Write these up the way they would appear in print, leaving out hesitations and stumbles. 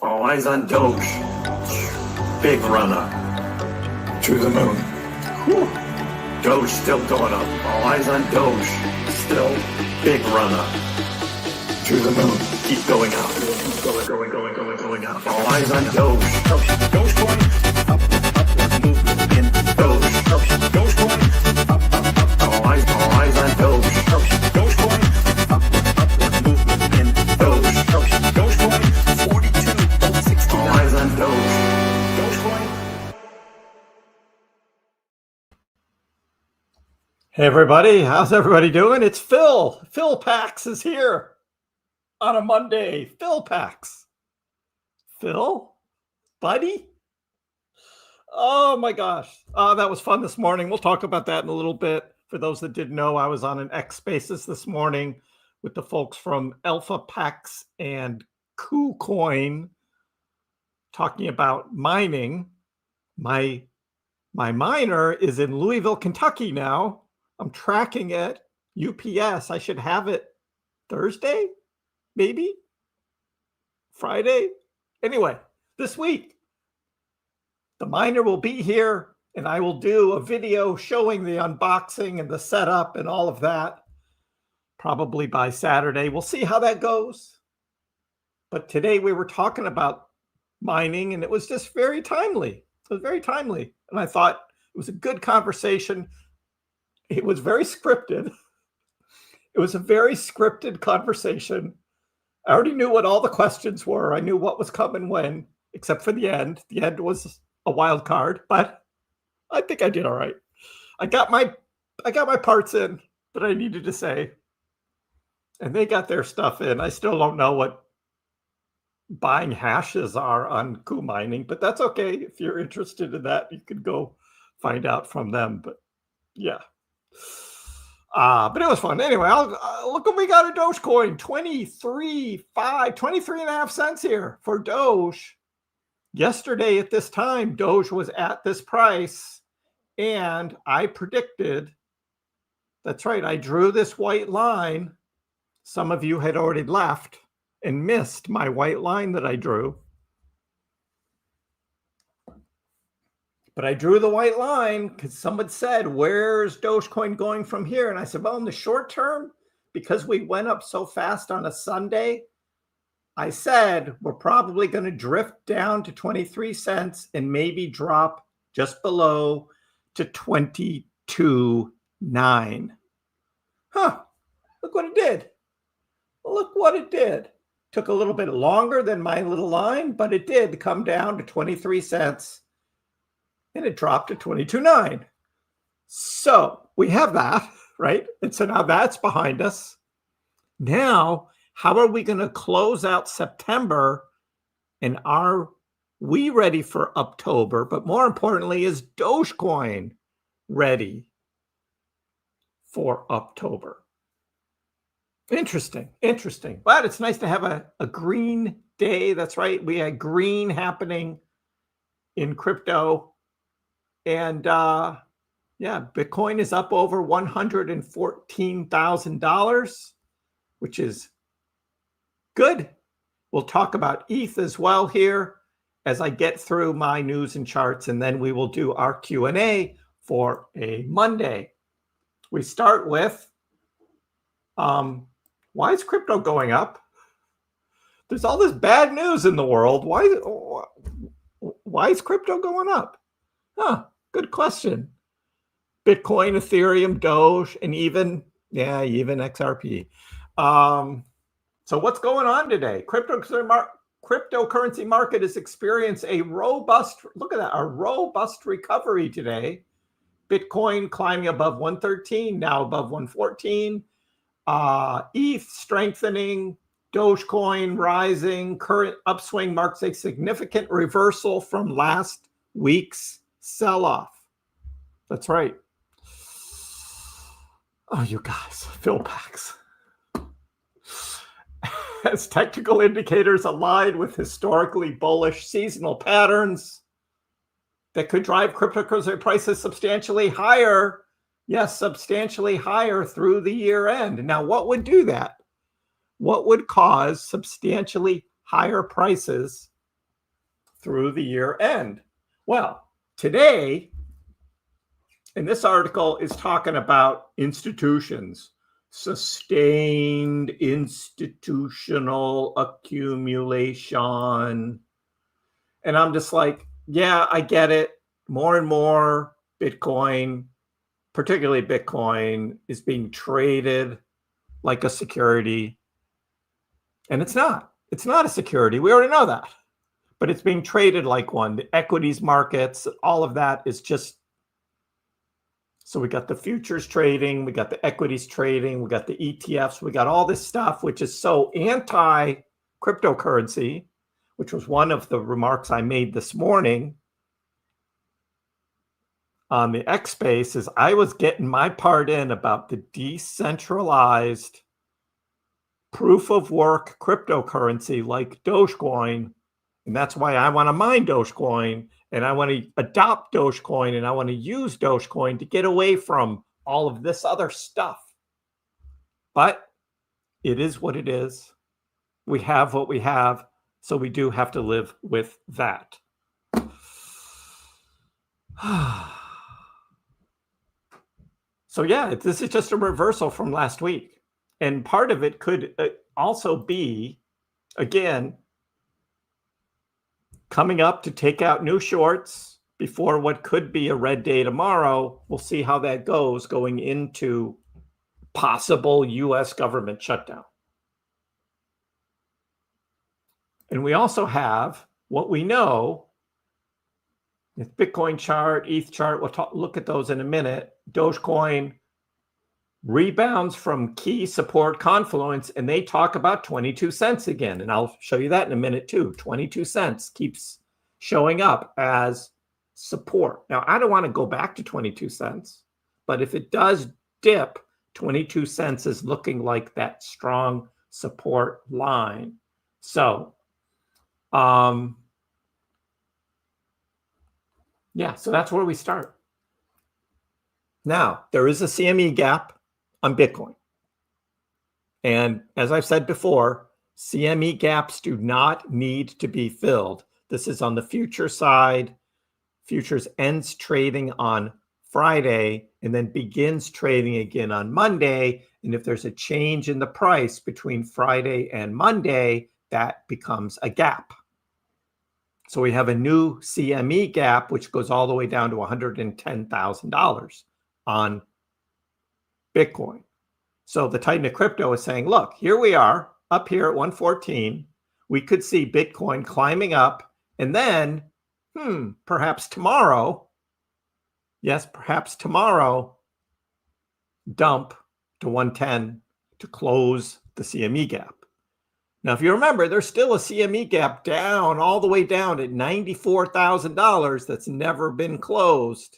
All eyes on Doge. Big runner. To the moon. Whew. Doge still going up. All eyes on Doge. Still big runner. To the moon. Keep going up. Going up. All eyes on Doge. Dogecoin. Upward movement in Doge. Dogecoin. Up. All eyes on Doge. Dogecoin. Upward movement in Doge. Dogecoin. 42.69. All eyes on Doge. Dogecoin. Hey everybody, how's everybody doing? It's Phil. ElphaPex is here on a Monday. ElphaPex. Phil? Buddy? Oh my gosh. That was fun this morning. We'll talk about that in a little bit. For those that didn't know, I was on an X Spaces this morning with the folks from ElphaPex and KuCoin talking about mining. My miner is in Louisville, Kentucky now. I'm tracking it. UPS. I should have it Thursday, maybe Friday. Anyway, this week, the miner will be here and I will do a video showing the unboxing and the setup and all of that, probably by Saturday. We'll see how that goes. But today we were talking about mining and it was just very timely. It was very timely. And I thought it was a good conversation. It was very scripted. It was a very scripted conversation. I already knew what all the questions were. I knew what was coming when, except for the end. The end was a wild card, but I think I did all right. I got my parts in that I needed to say, and they got their stuff in. I still don't know what buying hashes are on KuMining, but that's okay. If you're interested in that, you could go find out from them. But yeah. But it was fun. Anyway, look what we got in Dogecoin. 23.5 cents here for Doge. Yesterday at this time, Doge was at this price. And I predicted, that's right, I drew this white line. Some of you had already left and missed my white line that I drew. But I drew the white line because someone said, where's Dogecoin going from here? And I said, well, in the short term, because we went up so fast on a Sunday, I said, we're probably going to drift down to 23 cents and maybe drop just below to 22.9. Huh, look what it did. Look what it did. Took a little bit longer than my little line, but it did come down to 23 cents. And it dropped to 22.9. So we have that, right? And so now that's behind us. Now, how are we going to close out September? And are we ready for Uptober? But more importantly, is Dogecoin ready for Uptober? Interesting. But it's nice to have a green day. That's right. We had green happening in crypto. And yeah, Bitcoin is up over $114,000, which is good. We'll talk about ETH as well here as I get through my news and charts, and then we will do our Q&A for a Monday. We start with, why is crypto going up? There's all this bad news in the world. Why is crypto going up? Huh, good question. Bitcoin, Ethereum, Doge, and even XRP. So what's going on today? Cryptocurrency market has experienced a robust recovery today. Bitcoin climbing above 113, now above 114. ETH strengthening, Dogecoin rising. Current upswing marks a significant reversal from last week's sell-off. That's right. Oh, you guys, ElphaPex. As technical indicators align with historically bullish seasonal patterns that could drive cryptocurrency prices substantially higher. Yes, substantially higher through the year end. Now, what would do that? What would cause substantially higher prices through the year end. Well, today, and this article is talking about institutions, sustained institutional accumulation. And I'm just like, yeah, I get it. More and more Bitcoin, particularly Bitcoin, is being traded like a security. And it's not. It's not a security. We already know that. But it's being traded like one. The equities markets, all of that is just. So we got the futures trading, we got the equities trading, we got the ETFs, we got all this stuff, which is so anti-cryptocurrency, which was one of the remarks I made this morning on the X Space, is I was getting my part in about the decentralized proof of work cryptocurrency like Dogecoin. And that's why I want to mine Dogecoin, and I want to adopt Dogecoin, and I want to use Dogecoin to get away from all of this other stuff. But it is what it is. We have what we have, so we do have to live with that. So yeah, this is just a reversal from last week. And part of it could also be, again, coming up to take out new shorts before what could be a red day tomorrow. We'll see how that goes going into possible U.S. government shutdown. And we also have what we know, the Bitcoin chart, ETH chart, we'll look at those in a minute. Dogecoin rebounds from key support confluence, and they talk about 22 cents again. And I'll show you that in a minute too. 22 cents keeps showing up as support. Now, I don't want to go back to 22 cents, but if it does dip, 22 cents is looking like that strong support line. So, yeah, so that's where we start. Now, there is a CME gap on Bitcoin. And as I've said before, CME gaps do not need to be filled. This is on the future side. Futures ends trading on Friday and then begins trading again on Monday. And if there's a change in the price between Friday and Monday, that becomes a gap. So we have a new CME gap, which goes all the way down to $110,000 on Bitcoin. So the Titan of Crypto is saying, look, here we are up here at 114. We could see Bitcoin climbing up, and then, perhaps tomorrow, dump to 110 to close the CME gap. Now, if you remember, there's still a CME gap down, all the way down at $94,000 that's never been closed.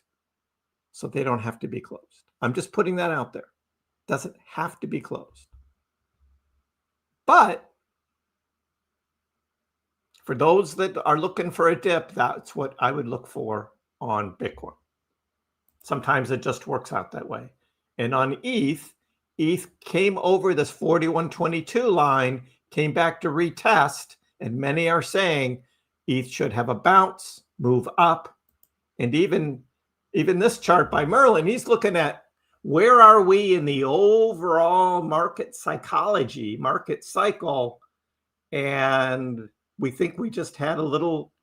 So they don't have to be closed. I'm just putting that out there. Doesn't have to be closed. But for those that are looking for a dip, that's what I would look for on Bitcoin. Sometimes it just works out that way. And on ETH came over this 4122 line, came back to retest, and many are saying ETH should have a bounce, move up. And even this chart by Merlin, he's looking at where are we in the overall market psychology, market cycle, and we think we just had a little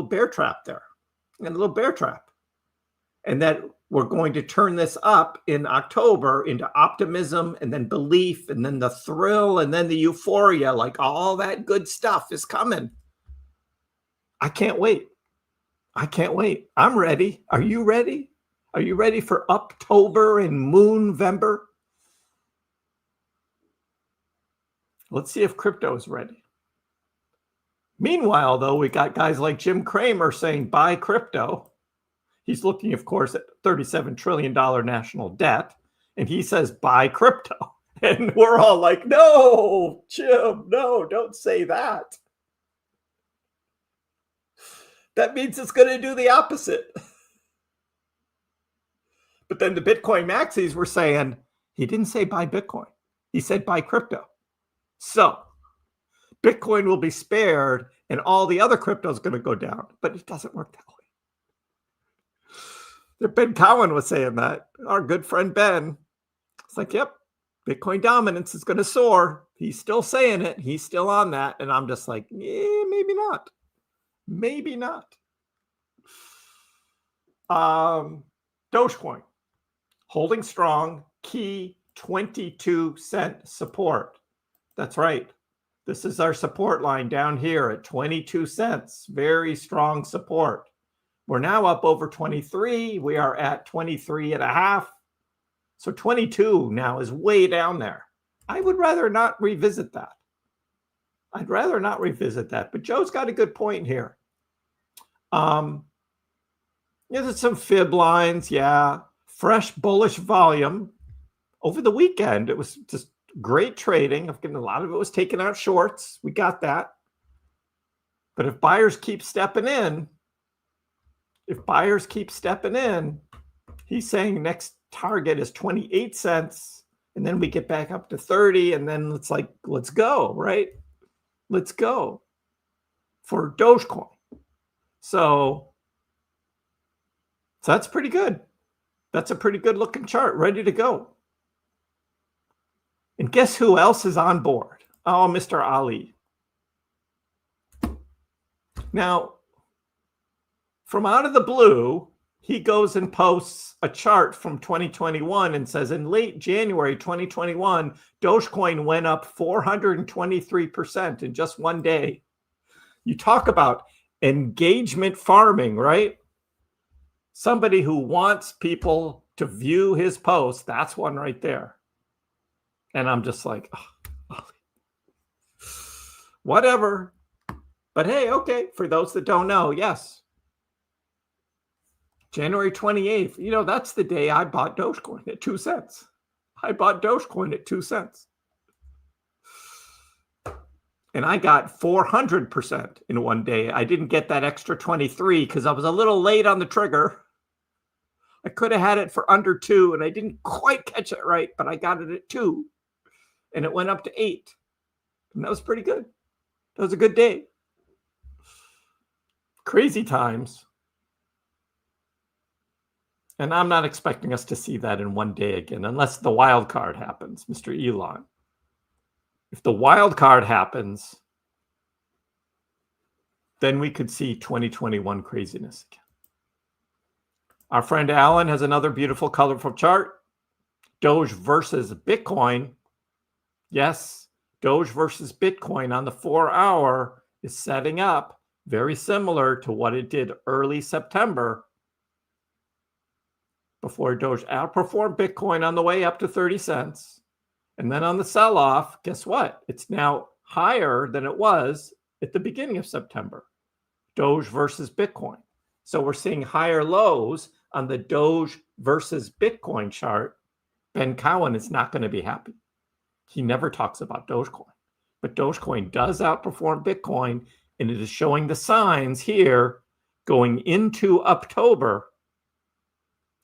bear trap there, and that we're going to turn this up in October into optimism and then belief and then the thrill and then the euphoria, like all that good stuff is coming. I can't wait. I'm ready. Are you ready? Are you ready for Uptober and Moonvember? Let's see if crypto is ready. Meanwhile, though, we got guys like Jim Cramer saying buy crypto. He's looking, of course, at $37 trillion national debt, and he says buy crypto. And we're all like, no, Jim, no, don't say that. That means it's going to do the opposite. But then the Bitcoin maxis were saying, he didn't say buy Bitcoin. He said buy crypto. So Bitcoin will be spared and all the other crypto is going to go down. But it doesn't work that way. Ben Cowan was saying that. Our good friend Ben. It's like, yep, Bitcoin dominance is going to soar. He's still saying it. He's still on that. And I'm just like, yeah, maybe not. Maybe not. Dogecoin, holding strong, key 22-cent support. That's right. This is our support line down here at 22 cents. Very strong support. We're now up over 23. We are at 23 and a half. So 22 now is way down there. I would rather not revisit that. I'd rather not revisit that. But Joe's got a good point here. There's some fib lines. Yeah. Fresh bullish volume. Over the weekend, it was just great trading. A lot of it was taking out shorts. We got that. But if buyers keep stepping in, he's saying next target is 28 cents. And then we get back up to 30. And then it's like, let's go, right? Let's go for Dogecoin. So that's pretty good. That's a pretty good looking chart, ready to go. And guess who else is on board? Oh, Mr. Ali. Now, from out of the blue, he goes and posts a chart from 2021 and says in late January 2021, Dogecoin went up 423% in just one day. You talk about engagement farming, right? Somebody who wants people to view his post, that's one right there. And I'm just like, oh, whatever. But hey, okay, for those that don't know, yes. January 28th, that's the day I bought Dogecoin at 2 cents. I bought Dogecoin at 2 cents. And I got 400% in one day. I didn't get that extra 23 because I was a little late on the trigger. I could have had it for under 2 and I didn't quite catch it right, but I got it at 2 and it went up to 8. And that was pretty good. That was a good day. Crazy times. And I'm not expecting us to see that in one day again, unless the wild card happens, Mr. Elon. If the wild card happens, then we could see 2021 craziness again. Our friend Alan has another beautiful, colorful chart. Doge versus Bitcoin. Yes, Doge versus Bitcoin on the 4-hour is setting up very similar to what it did early September before Doge outperformed Bitcoin on the way up to 30 cents. And then on the sell-off, guess what? It's now higher than it was at the beginning of September. Doge versus Bitcoin. So we're seeing higher lows on the Doge versus Bitcoin chart. Ben Cowan is not going to be happy. He never talks about Dogecoin. But Dogecoin does outperform Bitcoin, and it is showing the signs here going into Uptober,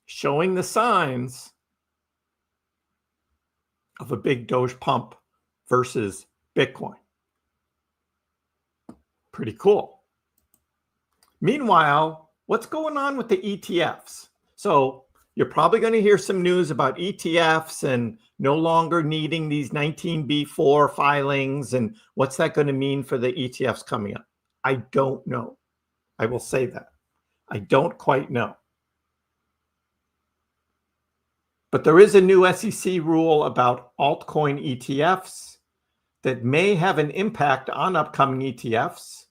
showing the signs of a big Doge pump versus Bitcoin. Pretty cool. Meanwhile, what's going on with the ETFs? So you're probably going to hear some news about ETFs and no longer needing these 19B4 filings. And what's that going to mean for the ETFs coming up? I don't know. I will say that. I don't quite know. But there is a new SEC rule about altcoin ETFs that may have an impact on upcoming ETFs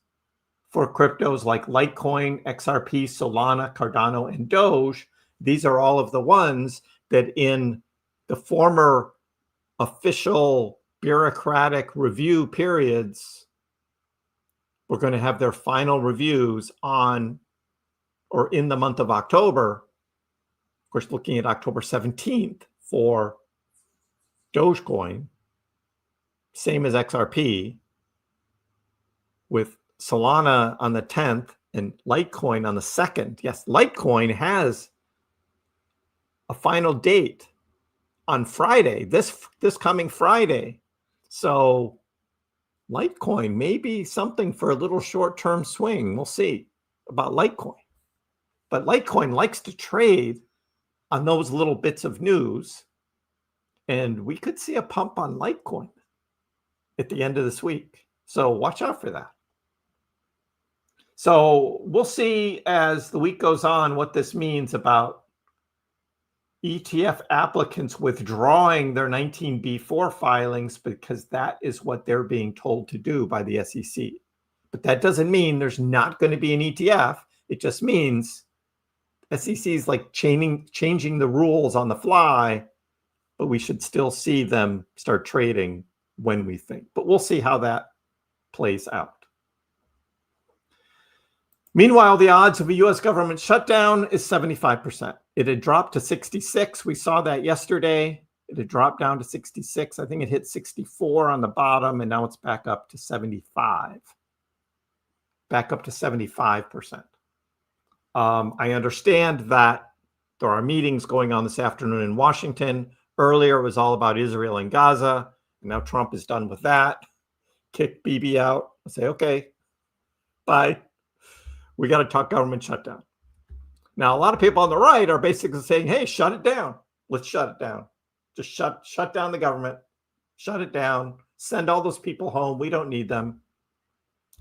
for cryptos like Litecoin, XRP, Solana, Cardano, and Doge. These are all of the ones that in the former official bureaucratic review periods, we're going to have their final reviews on or in the month of October. Of course, looking at October 17th for Dogecoin, same as XRP, with Solana on the 10th and Litecoin on the 2nd. Yes, Litecoin has a final date on Friday, this coming Friday. So Litecoin may be something for a little short-term swing. We'll see about Litecoin. But Litecoin likes to trade on those little bits of news. And we could see a pump on Litecoin at the end of this week. So watch out for that. So we'll see as the week goes on what this means about ETF applicants withdrawing their 19B4 filings, because that is what they're being told to do by the SEC. But that doesn't mean there's not going to be an ETF. It just means SEC is like changing the rules on the fly, but we should still see them start trading when we think. But we'll see how that plays out. Meanwhile, the odds of a U.S. government shutdown is 75%. It had dropped to 66. We saw that yesterday. It had dropped down to 66. I think it hit 64 on the bottom, and now it's back up to 75. Back up to 75%. I understand that there are meetings going on this afternoon in Washington. Earlier, it was all about Israel and Gaza. And now Trump is done with that. Kick Bibi out. I say, okay, bye. We got to talk government shutdown. Now, a lot of people on the right are basically saying, hey, shut it down. Let's shut it down. Just shut down the government. Shut it down. Send all those people home. We don't need them.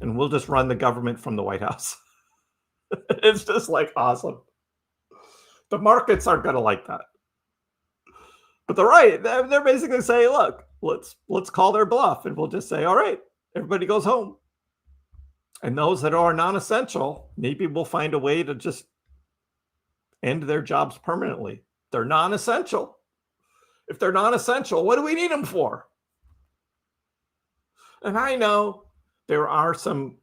And we'll just run the government from the White House. It's just like awesome. The markets aren't going to like that. But the right, they're basically saying, look, let's call their bluff. And we'll just say, all right, everybody goes home. And those that are non-essential, maybe we'll find a way to just end their jobs permanently. They're non-essential. If they're non-essential, what do we need them for? And I know there are some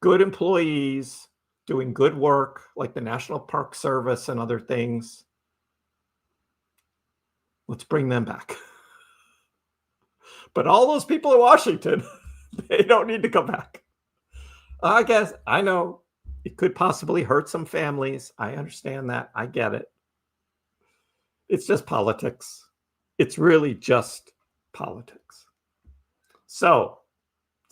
good employees doing good work, like the National Park Service and other things. Let's bring them back. But all those people in Washington, they don't need to come back. I guess, I know it could possibly hurt some families. I understand that. I get it. It's just politics. It's really just politics. So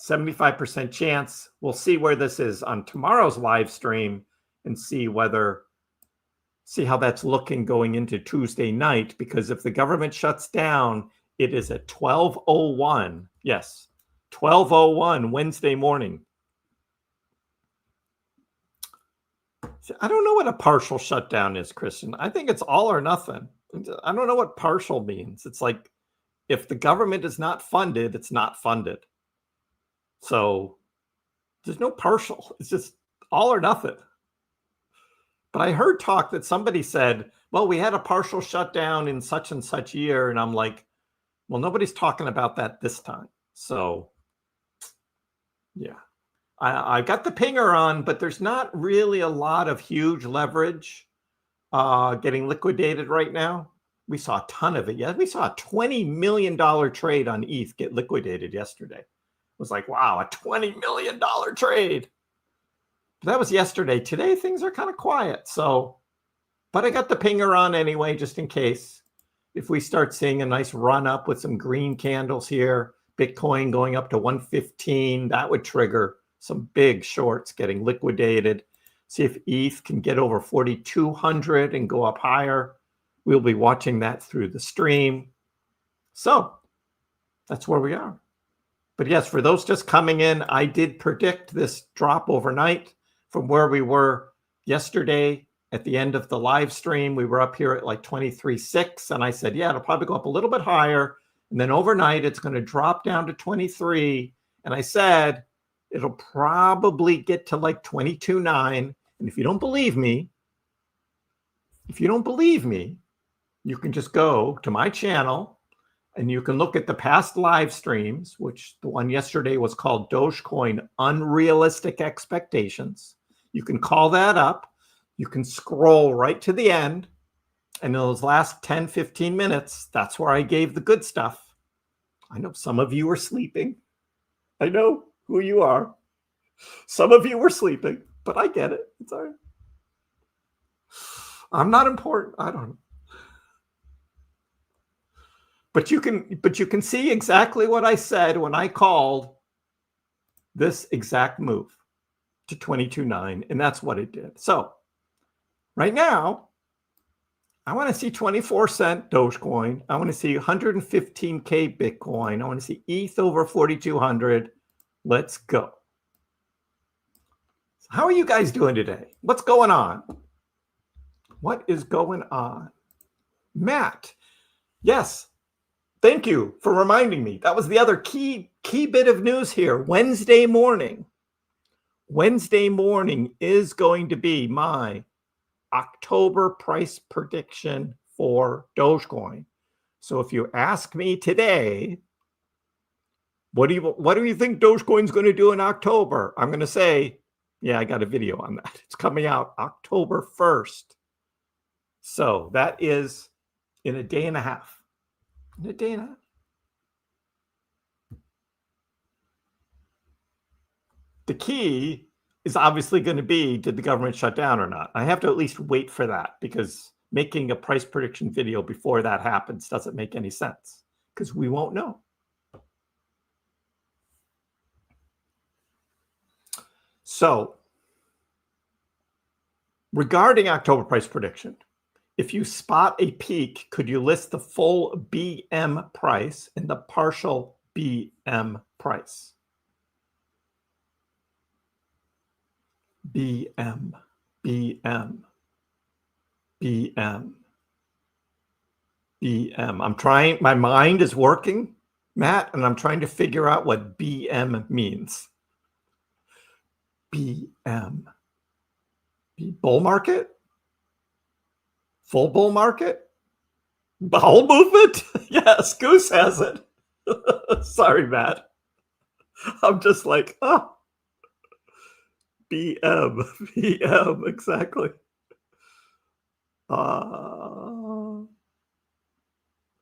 75% chance. We'll see where this is on tomorrow's live stream and see how that's looking going into Tuesday night, because if the government shuts down, it is at 12:01. Yes, 12:01 Wednesday morning. I don't know what a partial shutdown is, Christian. I think it's all or nothing. I don't know what partial means. It's like if the government is not funded, it's not funded. So there's no partial. It's just all or nothing. But I heard talk that somebody said, well, we had a partial shutdown in such and such year. And I'm like, well, nobody's talking about that this time. So yeah. I got the pinger on, but there's not really a lot of huge leverage getting liquidated right now. We saw a ton of it. Yeah, we saw a $20 million trade on ETH get liquidated yesterday. It was like, wow, a $20 million trade. But that was yesterday. Today, things are kind of quiet. So, but I got the pinger on anyway, just in case. If we start seeing a nice run up with some green candles here, Bitcoin going up to 115, that would trigger some big shorts getting liquidated. See if ETH can get over 4,200 and go up higher. We'll be watching that through the stream. So that's where we are. But yes, for those just coming in, I did predict this drop overnight from where we were yesterday at the end of the live stream. We were up here at like 23.6, and I said, yeah, it'll probably go up a little bit higher. And then overnight, it's going to drop down to 23. And I said, it'll probably get to like 22.9. And if you don't believe me, you can just go to my channel and you can look at the past live streams, which the one yesterday was called Dogecoin Unrealistic Expectations. You can call that up. You can scroll right to the end. And in those last 10, 15 minutes, that's where I gave the good stuff. I know some of you are sleeping. I know who you are. Some of you were sleeping, but I get it. It's all right. I'm not important. I don't know. But you can see exactly what I said when I called this exact move to 22.9, and that's what it did. So right now, I want to see 24-cent Dogecoin. I want to see 115K Bitcoin. I want to see ETH over 4,200. Let's go. How are you guys doing today? What's going on? What is going on? Matt, yes, thank you for reminding me. That was the other key bit of news here. Wednesday morning is going to be my October price prediction for Dogecoin. So if you ask me today, what do you think Dogecoin's going to do in October? I'm going to say, yeah, I got a video on that. It's coming out October 1st. So that is in a day and a half. In a day and a half. The key is obviously going to be, did the government shut down or not? I have to at least wait for that, because making a price prediction video before that happens doesn't make any sense, because we won't know. So regarding October price prediction, if you spot a peak, could you list the full BM price and the partial BM price? BM. I'm trying, my mind is working, Matt, and I'm trying to figure out what BM means. BM. Bull market? Full bull market? Bowel movement? Yes, Goose has it. Sorry, Matt. I'm just like, oh. BM, exactly.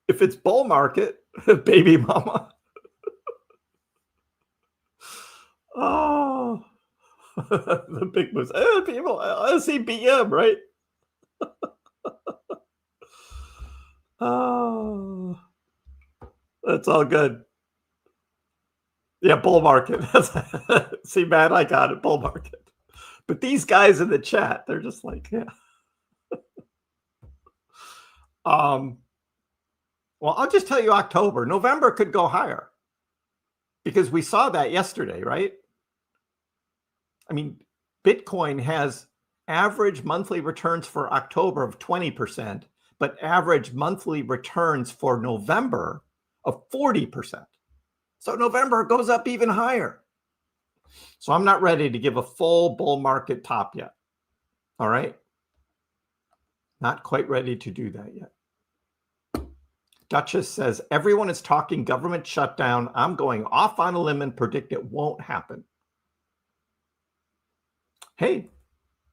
If it's bull market, baby mama. Oh, the big moves. People, I see BM, right? Oh, that's all good. Yeah, bull market. See, Matt, I got it, bull market. But these guys in the chat, they're just like, yeah. Well, I'll just tell you October. November could go higher, because we saw that yesterday, right? I mean, Bitcoin has average monthly returns for October of 20%, but average monthly returns for November of 40%. So November goes up even higher. So I'm not ready to give a full bull market top yet. All right. Not quite ready to do that yet. Duchess says, everyone is talking government shutdown. I'm going off on a limb and predict it won't happen. Hey,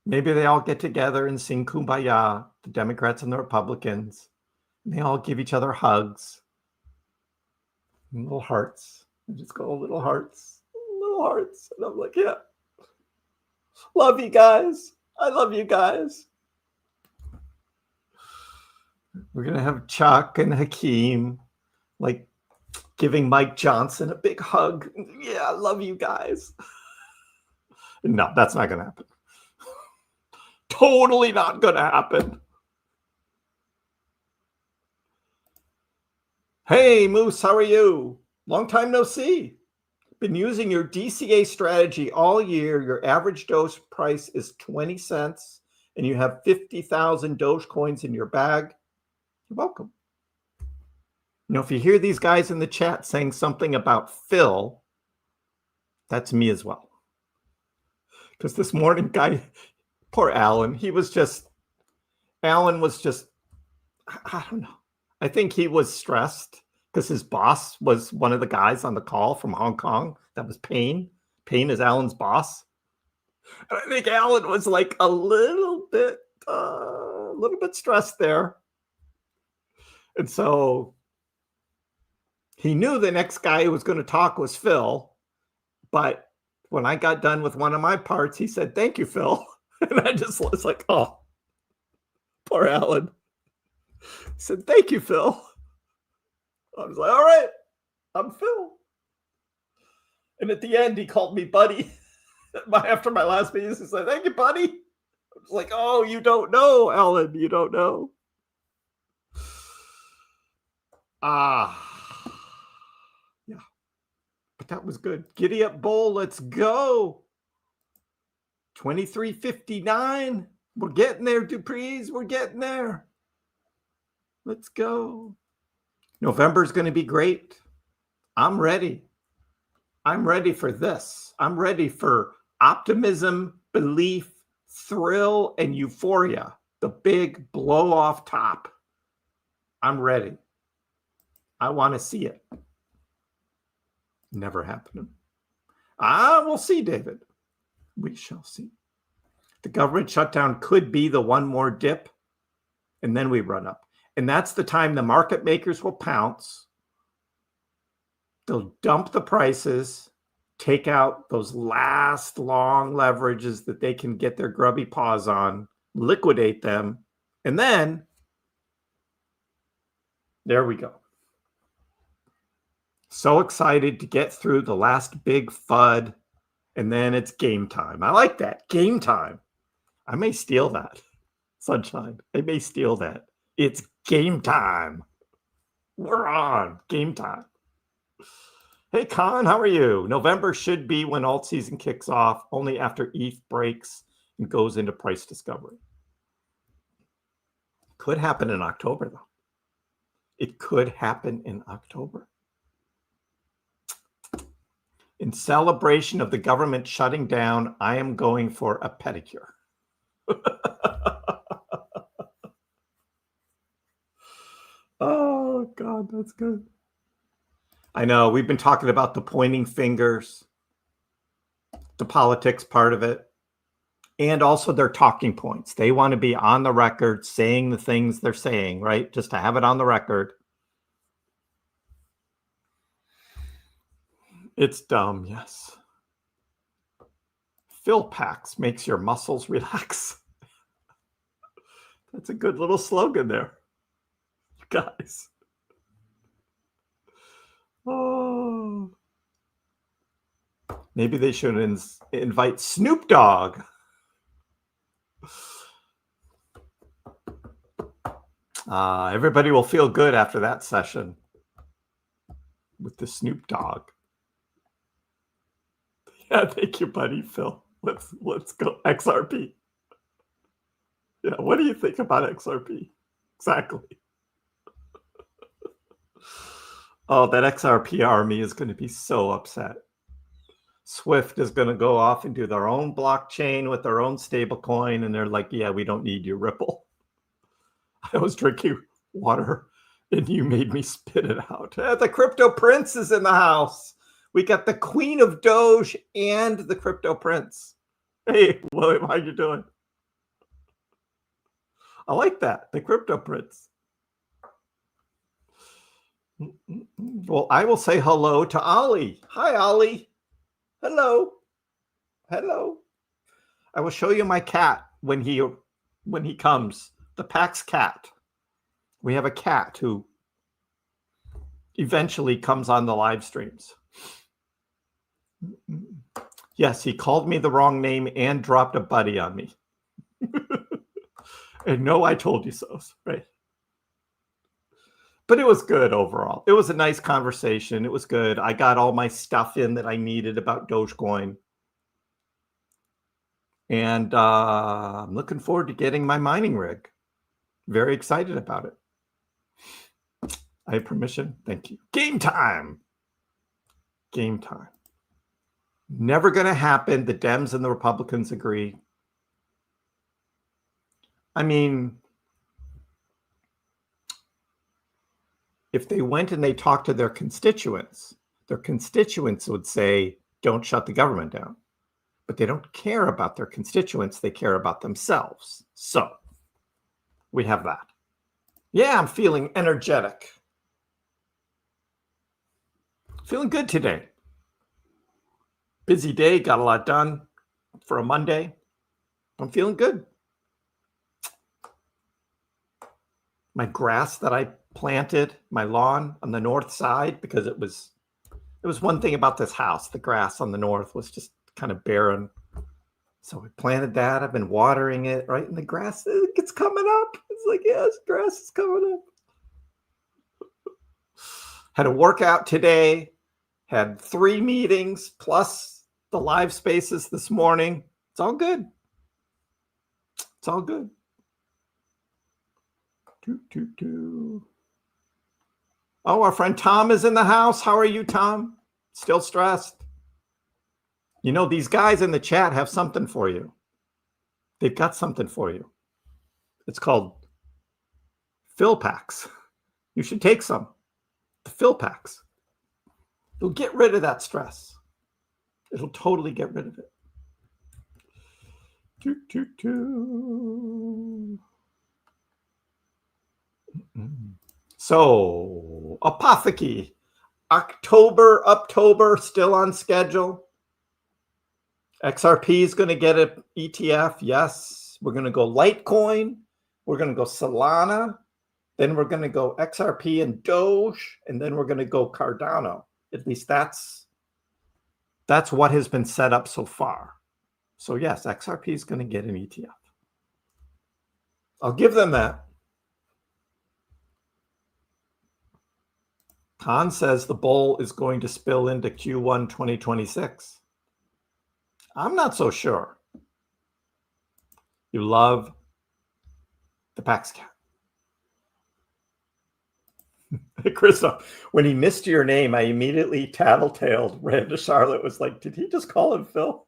maybe they all get together and sing Kumbaya, the Democrats and the Republicans. And they all give each other hugs. And little hearts. And just go, little hearts. Little hearts. And I'm like, yeah. Love you guys. I love you guys. We're going to have Chuck and Hakeem like giving Mike Johnson a big hug. Yeah, I love you guys. No, that's not going to happen. Totally not going to happen. Hey, Moose, how are you? Long time no see. Been using your DCA strategy all year. Your average Doge price is 20 cents, and you have 50,000 Doge coins in your bag. You're welcome. You know, if you hear these guys in the chat saying something about Phil, that's me as well. Because this morning, poor Alan, Alan was just, I don't know. I think he was stressed because his boss was one of the guys on the call from Hong Kong. That was Payne. Payne is Alan's boss. And I think Alan was like a little bit stressed there. And so he knew the next guy who was going to talk was Phil. But when I got done with one of my parts, he said, "Thank you, Phil." And I just was like, oh, poor Alan. He said, "Thank you, Phil." I was like, all right, I'm Phil. And at the end, he called me buddy. After my last meeting, he said, "Thank you, buddy." I was like, "Oh, you don't know, Alan. You don't know." Yeah. But that was good. Giddy up, Bull. Let's go. 23.59. We're getting there, Duprees. We're getting there. Let's go. November's going to be great. I'm ready. I'm ready for this. I'm ready for optimism, belief, thrill, and euphoria. The big blow off top. I'm ready. I want to see it. Never happened. We'll see, David. We shall see. The government shutdown could be the one more dip, and then we run up. And that's the time the market makers will pounce. They'll dump the prices, take out those last long leverages that they can get their grubby paws on, liquidate them, and then there we go. So excited to get through the last big FUD, and then it's game time. I like that. Game time. I may steal that. Sunshine. I may steal that. It's game time. We're on. Game time. Hey, Con, how are you? November should be when alt season kicks off, only after ETH breaks and goes into price discovery. Could happen in October, though. It could happen in October. In celebration of the government shutting down, I am going for a pedicure. Oh, God, that's good. I know we've been talking about the pointing fingers, the politics part of it, and also their talking points. They want to be on the record saying the things they're saying, right? Just to have it on the record. It's dumb, yes. ElphaPex makes your muscles relax. That's a good little slogan there, you guys. Oh, maybe they should invite Snoop Dogg. Everybody will feel good after that session with the Snoop Dogg. Yeah, thank you, buddy, Phil. Let's go XRP. Yeah, what do you think about XRP? Exactly. Oh, that XRP army is going to be so upset. Swift is going to go off and do their own blockchain with their own stablecoin, and they're like, yeah, we don't need your Ripple. I was drinking water, and you made me spit it out. The Crypto Prince is in the house. We got the Queen of Doge and the Crypto Prince. Hey, William, how you doing? I like that, the Crypto Prince. Well, I will say hello to Ollie. Hi, Ollie. Hello. Hello. I will show you my cat when he comes. The Pax cat. We have a cat who eventually comes on the live streams. Yes, he called me the wrong name and dropped a buddy on me. And no, I told you so, right? But it was good overall. It was a nice conversation. It was good. I got all my stuff in that I needed about Dogecoin. And I'm looking forward to getting my mining rig. Very excited about it. I have permission. Thank you. Game time. Game time. Never going to happen. The Dems and the Republicans agree. I mean, if they went and they talked to their constituents would say, don't shut the government down. But they don't care about their constituents. They care about themselves. So we have that. Yeah, I'm feeling energetic. Feeling good today. Busy day, got a lot done for a Monday. I'm feeling good. My grass that I planted, my lawn on the north side, because it was There was one thing about this house. The grass on the north was just kind of barren. So we planted that. I've been watering it, right? And the grass, it's coming up. It's like, yes, grass is coming up. Had a workout today. Had 3 meetings plus the live spaces this morning. It's all good. It's all good. Oh, our friend Tom is in the house. How are you, Tom? Still stressed? You know, these guys in the chat have something for you. They've got something for you. It's called ElphaPex. You should take some. The ElphaPex. It'll get rid of that stress. It'll totally get rid of it. So, Apothecary. Uptober, still on schedule. XRP is going to get an ETF. Yes. We're going to go Litecoin. We're going to go Solana. Then we're going to go XRP and Doge. And then we're going to go Cardano. At least that's what has been set up so far. So yes, XRP is going to get an ETF. I'll give them that. Khan says the bull is going to spill into Q1 2026. I'm not so sure. You love the Pax Cat. Kriss, when he missed your name, I immediately tattletailed. Ran to Charlotte, was like, did he just call him Phil?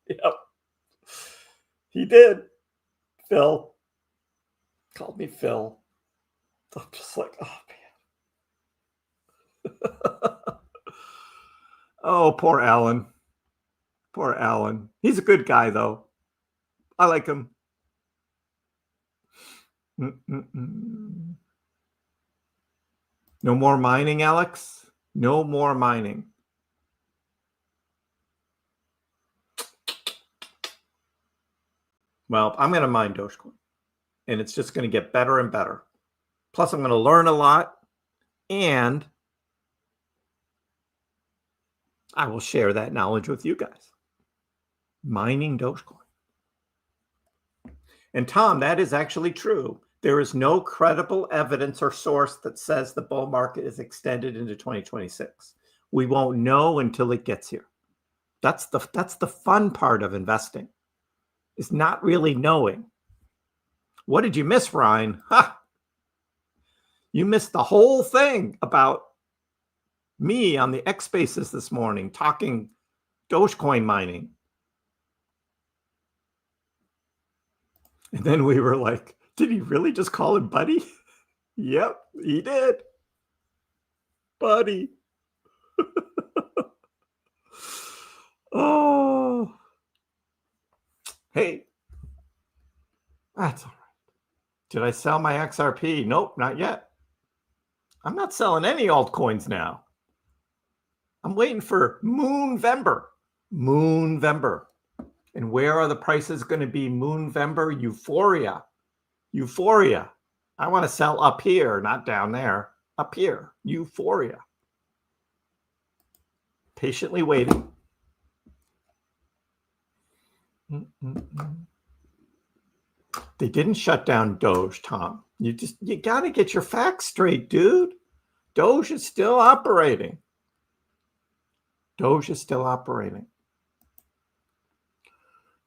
Yep. He did. Phil. Called me Phil. I'm just like, oh, man. Oh, poor Alan. Poor Alan. He's a good guy, though. I like him. No more mining, Alex. No more mining. Well, I'm going to mine Dogecoin. And it's just going to get better and better. Plus, I'm going to learn a lot. And I will share that knowledge with you guys. Mining Dogecoin. And Tom, that is actually true. There is no credible evidence or source that says the bull market is extended into 2026. We won't know until it gets here. That's the fun part of investing, is not really knowing. What did you miss, Ryan? Ha! You missed the whole thing about me on the X Spaces this morning talking Dogecoin mining. And then we were like, did he really just call him Buddy? Yep, he did. Buddy. Oh. Hey. That's all right. Did I sell my XRP? Nope, not yet. I'm not selling any altcoins now. I'm waiting for Moonvember. Moonvember. And where are the prices going to be Moonvember? Euphoria. Euphoria. I want to sell up here, not down there. Up here. Euphoria. Patiently waiting. They didn't shut down Doge, Tom. You got to get your facts straight, dude. Doge is still operating. Doge is still operating.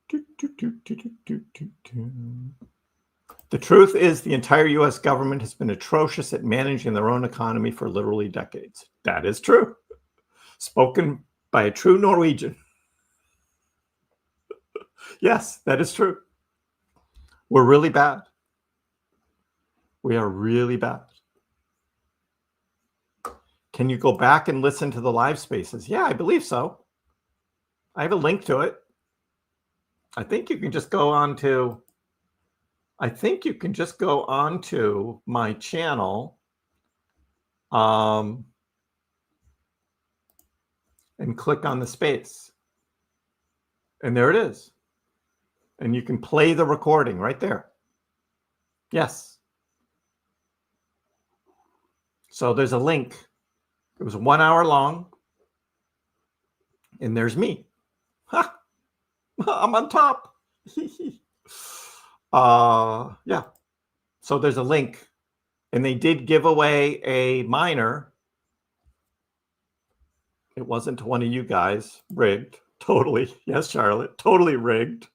The truth is the entire U.S. government has been atrocious at managing their own economy for literally decades. That is true. Spoken by a true Norwegian. Yes, that is true. We're really bad. We are really bad. Can you go back and listen to the live spaces? Yeah, I believe so. I have a link to it. I think you can just go on to my channel and click on the space. And there it is. And you can play the recording right there. Yes. So there's a link. It was 1 hour long. And there's me. Ha! I'm on top. Yeah. So there's a link. And they did give away a miner. It wasn't one of you guys. Rigged. Totally. Yes, Charlotte. Totally rigged.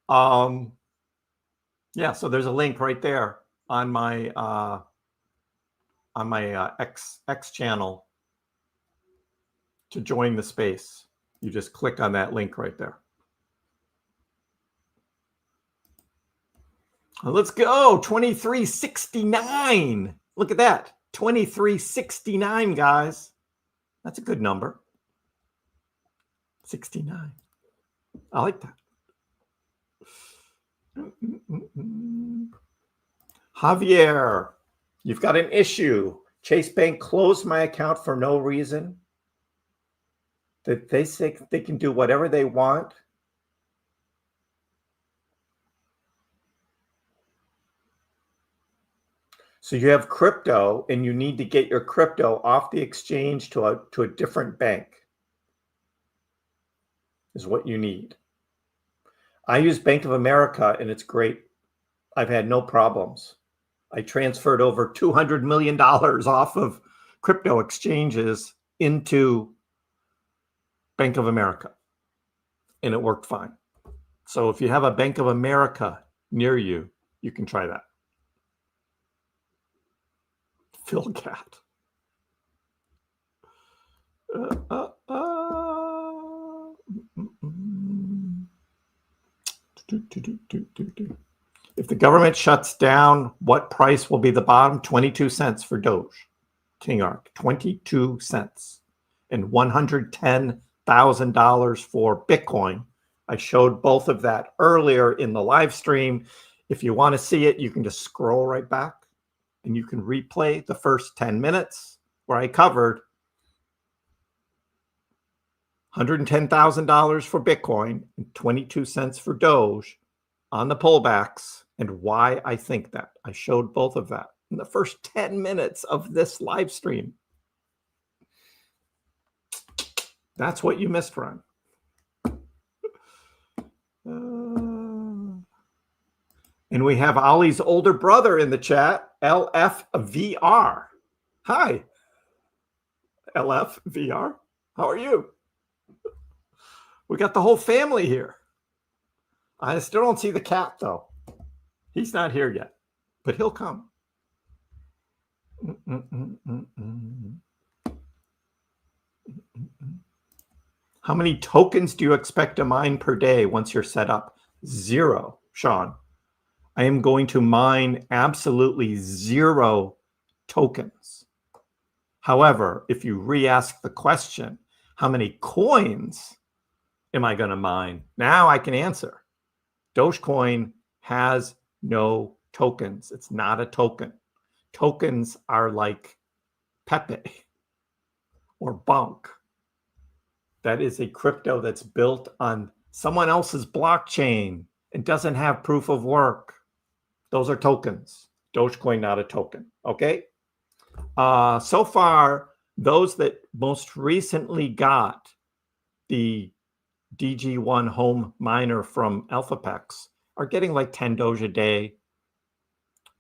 Yeah, so there's a link right there on my X channel to join the space. You just click on that link right there. Let's go. 2369. Look at that. 2369, guys. That's a good number. 69. I like that. Javier, you've got an issue. Chase Bank closed my account for no reason. That they say they can do whatever they want. So you have crypto and you need to get your crypto off the exchange to a different bank is what you need. I use Bank of America and it's great. I've had no problems. I transferred over $200 million off of crypto exchanges into Bank of America and it worked fine. So if you have a Bank of America near you, you can try that. Phil Cat. If the government shuts down, what price will be the bottom? 22 cents for Doge. King Arc, 22 cents. And $110,000 for Bitcoin. I showed both of that earlier in the live stream. If you want to see it, you can just scroll right back and you can replay the first 10 minutes where I covered $110,000 for Bitcoin and 22 cents for Doge on the pullbacks and why I think that. I showed both of that in the first 10 minutes of this live stream. That's what you missed, Ron. And we have Ollie's older brother in the chat, LFVR. Hi, LFVR. How are you? We got the whole family here. I still don't see the cat, though. He's not here yet, but he'll come. How many tokens do you expect to mine per day once you're set up? 0, Sean. I am going to mine absolutely 0 tokens. However, if you re-ask the question, how many coins am I going to mine? Now I can answer. Dogecoin has no tokens. It's not a token. Tokens are like Pepe or Bonk. That is a crypto that's built on someone else's blockchain and doesn't have proof of work. Those are tokens. Dogecoin, not a token. Okay. So far, those that most recently got the DG1 home miner from ElphaPex are getting like 10 Doge a day,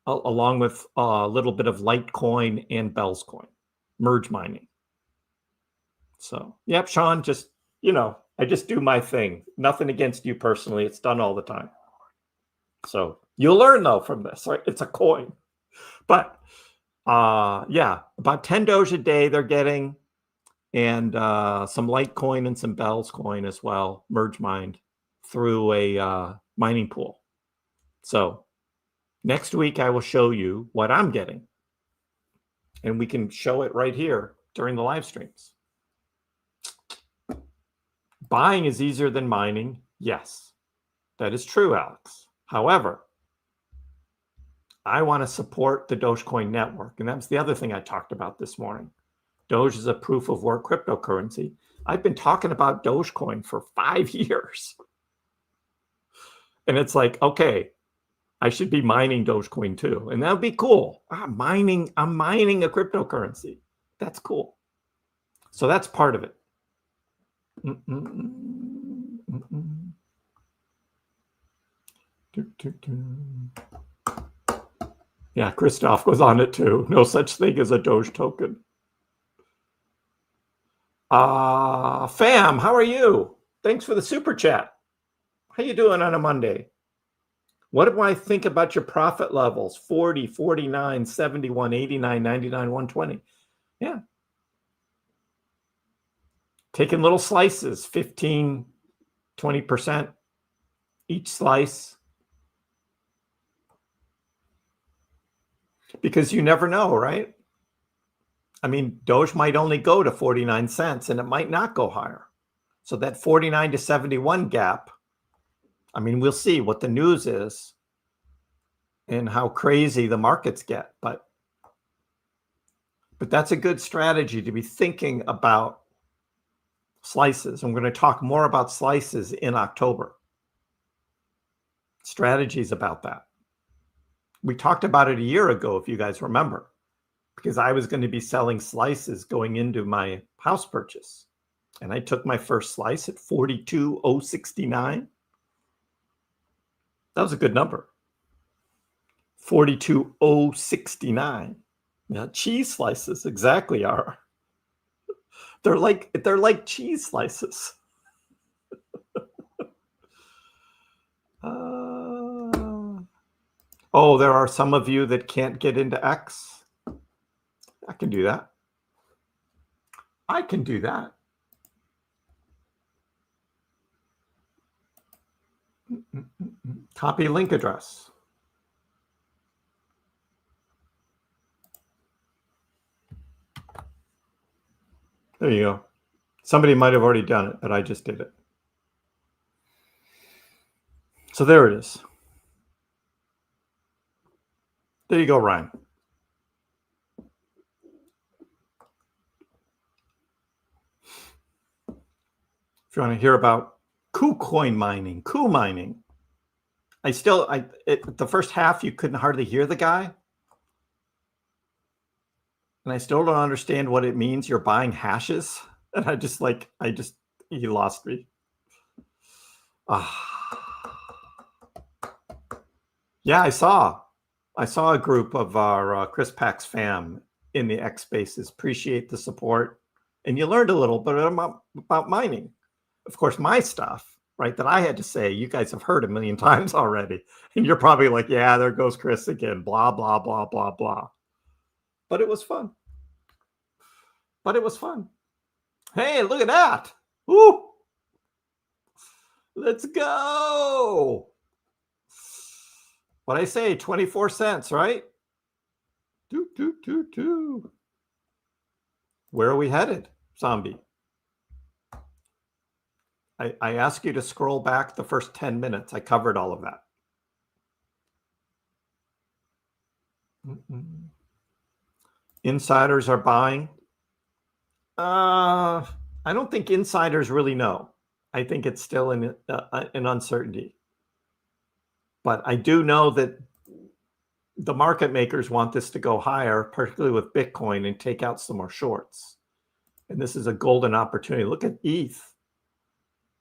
along with a little bit of Litecoin and Bell's coin, merge mining. So, yep, Sean, just, I just do my thing. Nothing against you personally. It's done all the time. So you'll learn, though, from this. Right? It's a coin. But, yeah, about 10 Doge a day they're getting, and some Litecoin and some Bell's coin as well, merge mined through a mining pool. So next week I will show you what I'm getting. And we can show it right here during the live streams. Buying is easier than mining. Yes, that is true, Alex. However, I want to support the Dogecoin network. And that's the other thing I talked about this morning. Doge is a proof of work cryptocurrency. I've been talking about Dogecoin for 5 years. And it's like, okay, I should be mining Dogecoin too. And that would be cool. I'm mining a cryptocurrency. That's cool. So that's part of it. Yeah, Christoph was on it too. No such thing as a Doge token. Fam, how are you? Thanks for the super chat. How you doing on a Monday? What do I think about your profit levels? 40, 49, 71, 89, 99, 120. Yeah. Taking little slices, 15, 20% each slice. Because you never know, right? I mean, Doge might only go to 49 cents and it might not go higher. So that 49 to 71 gap, I mean, we'll see what the news is and how crazy the markets get. But that's a good strategy to be thinking about slices. I'm going to talk more about slices in October. Strategies about that. We talked about it a year ago, if you guys remember, because I was going to be selling slices going into my house purchase. And I took my first slice at 42,069. That was a good number. 42,069. Yeah, cheese slices exactly are. They're like cheese slices. Oh, there are some of you that can't get into X. I can do that. I can do that. Copy link address. There you go. Somebody might have already done it, but I just did it. So there it is. There you go, Ryan. If you want to hear about KuCoin mining, Ku mining, the first half you couldn't hardly hear the guy. And I still don't understand what it means. You're buying hashes. And he lost me. Yeah, I saw a group of our KrissPax fam in the X spaces. Appreciate the support. And you learned a little bit about mining. Of course, my stuff, right, that I had to say, you guys have heard a million times already. And you're probably like, yeah, there goes Kriss again, blah, blah, blah, blah, blah. But it was fun. Hey, look at that. Woo! Let's go. What I say, 24 cents, right? Where are we headed, zombie? I ask you to scroll back the first 10 minutes. I covered all of that. Insiders are buying. I don't think insiders really know. I think it's still an uncertainty. But I do know that the market makers want this to go higher, particularly with Bitcoin, and take out some more shorts. And this is a golden opportunity. Look at ETH.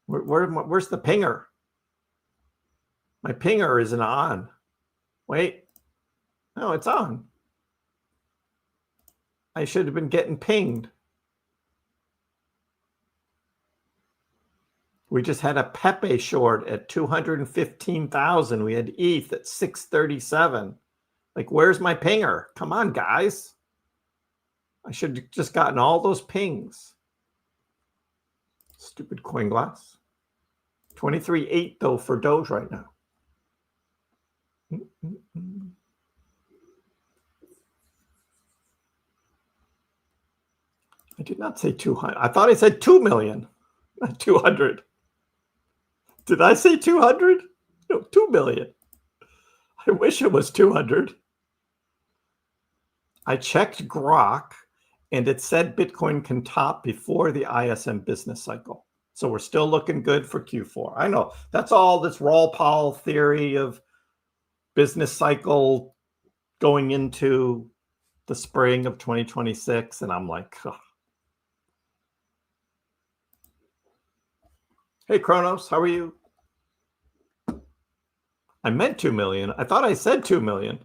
Where's the pinger? My pinger isn't on. Wait. No, it's on. I should have been getting pinged. We just had a Pepe short at 215,000. We had ETH at 637. Like, where's my pinger? Come on, guys. I should have just gotten all those pings. Stupid coin glass. 23.8 though for Doge right now. I did not say 200. I thought I said 2 million, not 200. Did I say 200? No, 2 million. I wish it was 200. I checked Grok and it said Bitcoin can top before the ISM business cycle. So we're still looking good for Q4. I know that's all this Raw Paul theory of business cycle going into the spring of 2026. And I'm like, ugh. Hey, Kronos, how are you? I meant 2 million. I thought I said 2 million.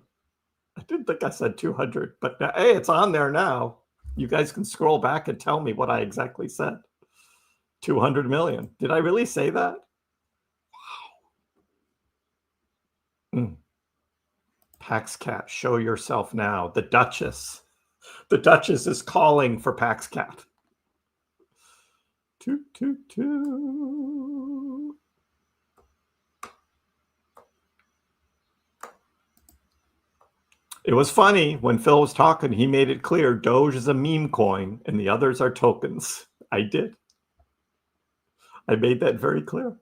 I didn't think I said 200, but hey, it's on there now. You guys can scroll back and tell me what I exactly said. 200 million. Did I really say that? Wow. PaxCat, show yourself now. The Duchess. The Duchess is calling for PaxCat. Toot, toot, toot. It was funny when Phil was talking, he made it clear Doge is a meme coin and the others are tokens. I did. I made that very clear. A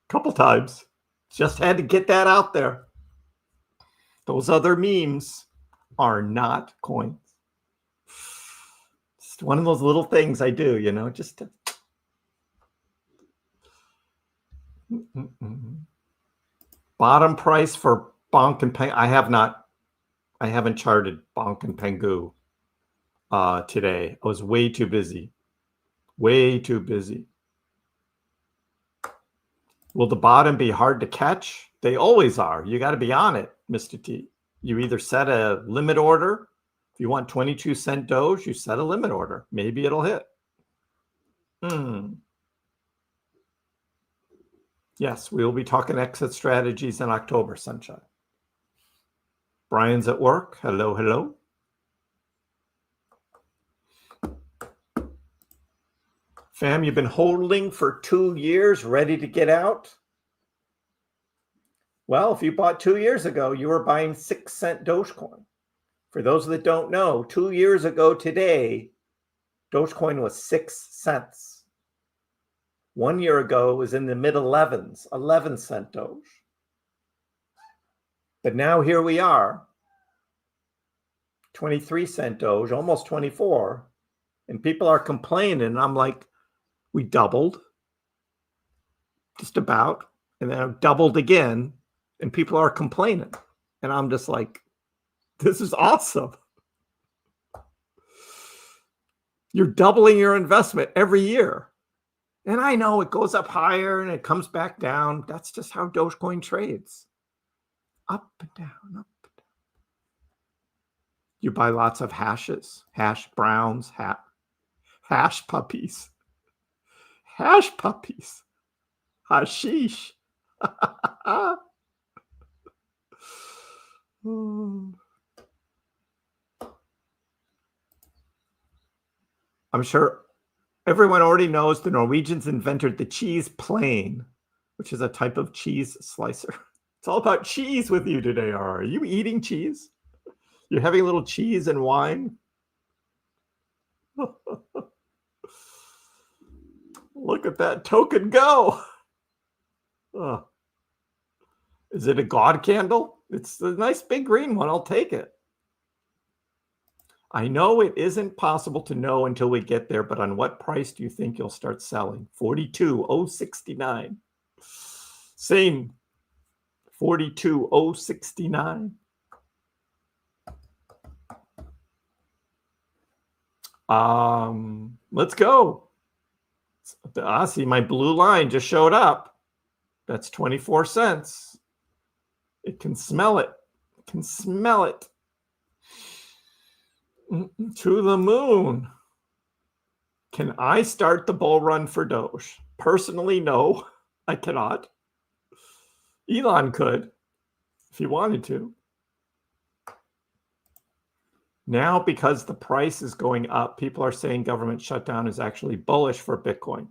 couple times. Just had to get that out there. Those other memes are not coins. It's one of those little things I do, you know, just to... Bottom price for Bonk and Peng. I haven't charted Bonk and Pengu today. I was way too busy. Way too busy. Will the bottom be hard to catch? They always are. You got to be on it, Mr. T. You either set a limit order. If you want 22-cent Doge, you set a limit order. Maybe it'll hit. Yes, we will be talking exit strategies in October, Sunshine. Brian's at work. Hello, hello. Fam, you've been holding for 2 years, ready to get out? Well, if you bought 2 years ago, you were buying 6-cent Dogecoin. For those that don't know, 2 years ago today, Dogecoin was 6 cents. 1 year ago, it was in the mid-11s, 11-cent Doge. But now here we are, 23-cent Doge, almost 24, and people are complaining. And I'm like, we doubled, just about, and then I've doubled again, and people are complaining. And I'm just like, this is awesome. You're doubling your investment every year. And I know it goes up higher and it comes back down. That's just how Dogecoin trades. Up and down, up and down. You buy lots of hashes, hash browns, hash puppies. Hash puppies. Hashish. I'm sure everyone already knows the Norwegians invented the cheese plane, which is a type of cheese slicer. It's all about cheese with you today, are you eating cheese? You're having a little cheese and wine? Look at that token go. Oh. Is it a God candle? It's a nice big green one. I'll take it. I know it isn't possible to know until we get there, but on what price do you think you'll start selling? 42,069. Same. 42,069. Let's go. I see my blue line just showed up. That's 24 cents. It can smell it. It can smell it. To the moon. Can I start the bull run for Doge? Personally, no, I cannot. Elon could, if he wanted to. Now, because the price is going up, people are saying government shutdown is actually bullish for Bitcoin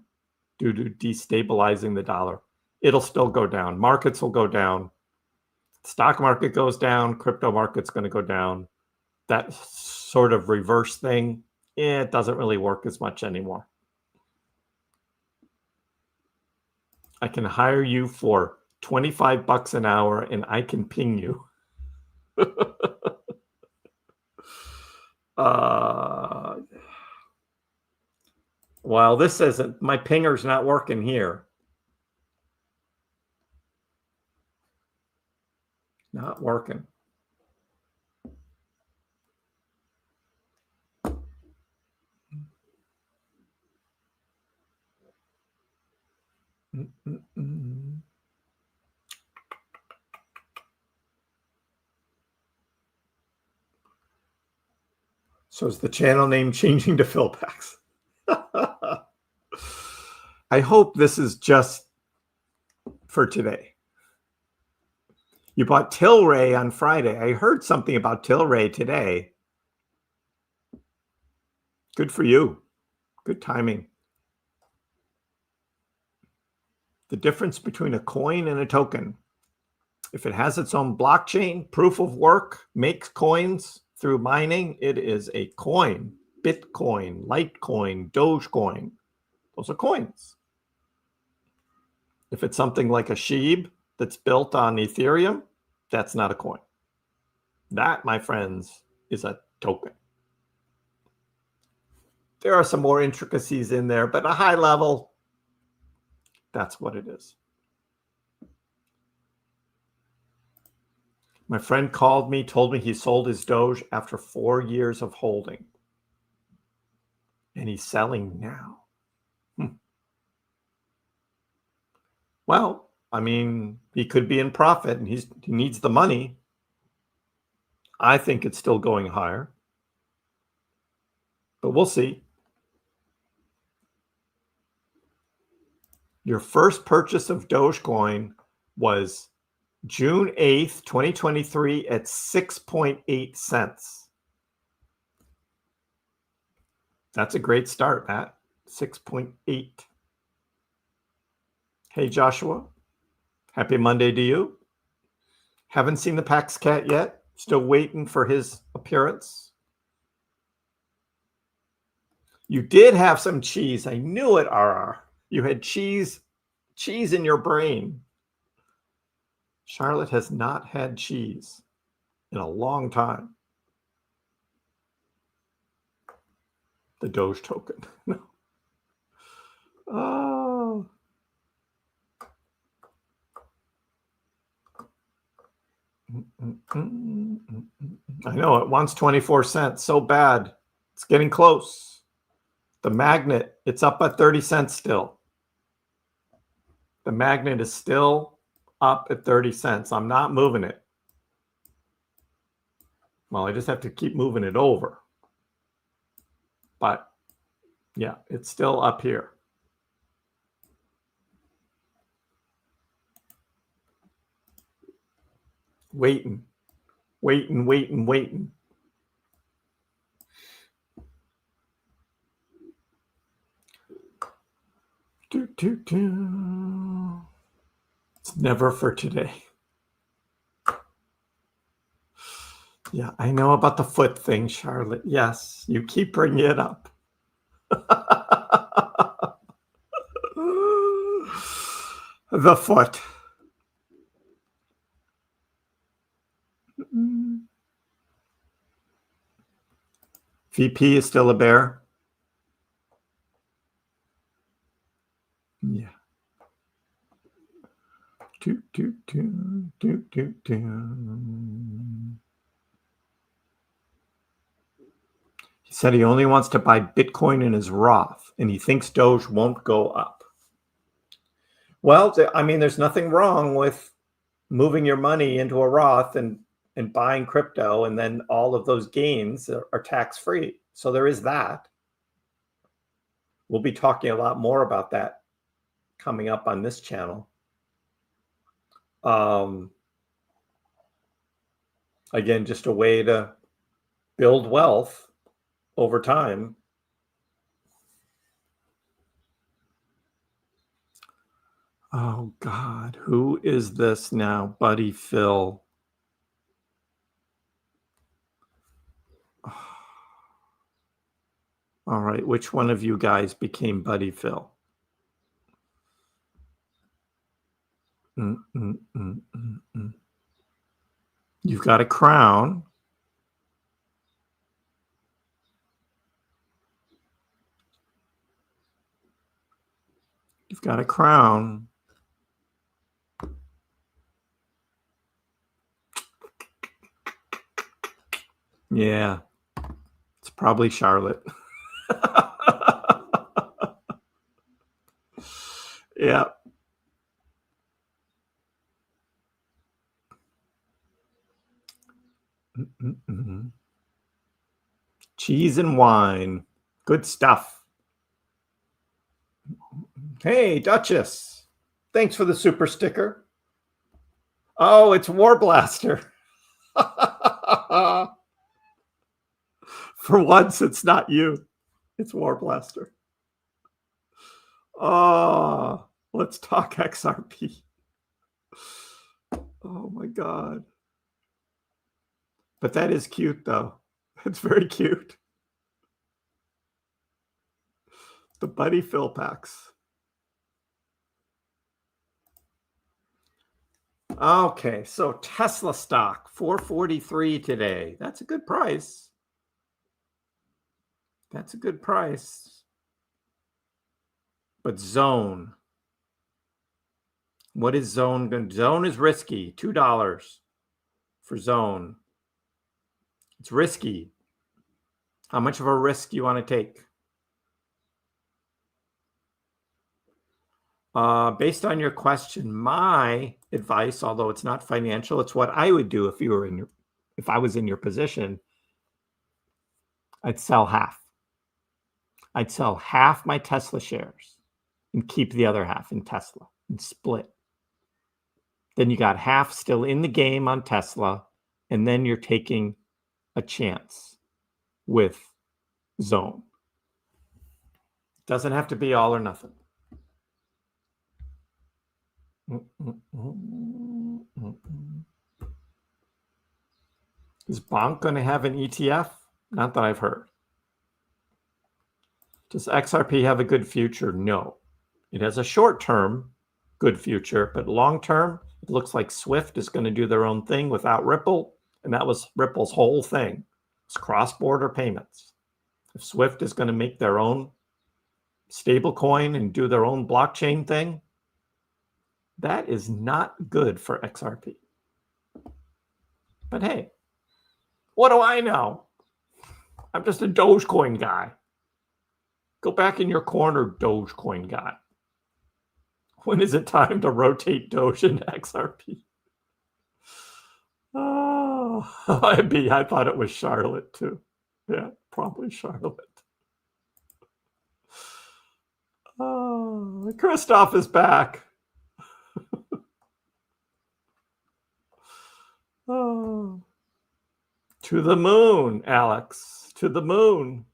due to destabilizing the dollar. It'll still go down. Markets will go down. Stock market goes down. Crypto market's going to go down. That sort of reverse thing, it doesn't really work as much anymore. I can hire you for 25 bucks an hour and I can ping you. Well, this isn't, my pinger's not working here. Not working. So is the channel name changing to PhilPax? I hope this is just for today. You bought Tilray on Friday. I heard something about Tilray today. Good for you. Good timing. The difference between a coin and a token. If it has its own blockchain, proof of work, makes coins through mining, it is a coin. Bitcoin, Litecoin, Dogecoin. Those are coins. If it's something like a SHIB that's built on Ethereum, that's not a coin. That, my friends, is a token. There are some more intricacies in there, but at a high level, that's what it is. My friend called me, told me he sold his Doge after 4 years of holding. And he's selling now. Well, I mean, he could be in profit and he needs the money. I think it's still going higher. But we'll see. Your first purchase of Dogecoin was June 8th, 2023 at 6.8 cents. That's a great start, Matt. 6.8. Hey, Joshua. Happy Monday to you. Haven't seen the Pax Cat yet. Still waiting for his appearance. You did have some cheese. I knew it, RR. You had cheese in your brain. Charlotte has not had cheese in a long time. The Doge token. No. Oh. I know it wants 24 cents. So bad. It's getting close. The magnet, it's up at 30 cents still. The magnet is still up at 30 cents. I'm not moving it. Well, I just have to keep moving it over. But yeah, it's still up here. Waiting. It's never for today. Yeah, I know about the foot thing, Charlotte. Yes, you keep bringing it up. The foot. VP is still a bear. Yeah. He said he only wants to buy Bitcoin in his Roth, and he thinks Doge won't go up. Well, I mean, there's nothing wrong with moving your money into a Roth and buying crypto, and then all of those gains are tax-free. So there is that. We'll be talking a lot more about that coming up on this channel. Again, just a way to build wealth over time. Oh, God. Who is this now? Buddy Phil. All right. Which one of you guys became Buddy Phil? You've got a crown. You've got a crown. Yeah. It's probably Charlotte. Yeah. Cheese and wine. Good stuff. Hey, Duchess. Thanks for the super sticker. Oh, it's War Blaster. For once, it's not you. It's War Blaster. Oh, let's talk XRP. Oh my God. But that is cute, though. It's very cute. The Buddy PhilPax. Okay, so Tesla stock, 443 today. That's a good price. That's a good price. But Zone. What is Zone going to do? Zone is risky. $2 for Zone. It's risky. How much of a risk do you want to take? Based on your question, my advice, although it's not financial, it's what I would do if I was in your position. I'd sell half. I'd sell half my Tesla shares and keep the other half in Tesla and split. Then you got half still in the game on Tesla, and then you're taking a chance with Zone. Doesn't have to be all or nothing. Is Bonk going to have an ETF? Not that I've heard. Does XRP have a good future? No. It has a short-term good future, but long-term, it looks like Swift is going to do their own thing without Ripple, and that was Ripple's whole thing. It's cross-border payments. If Swift is going to make their own stablecoin and do their own blockchain thing, that is not good for XRP. But hey, what do I know? I'm just a Dogecoin guy. Go back in your corner, Dogecoin guy. When is it time to rotate Doge into XRP? Oh, I thought it was Charlotte too. Yeah, probably Charlotte. Oh, Christoph is back. Oh. To the moon, Alex. To the moon.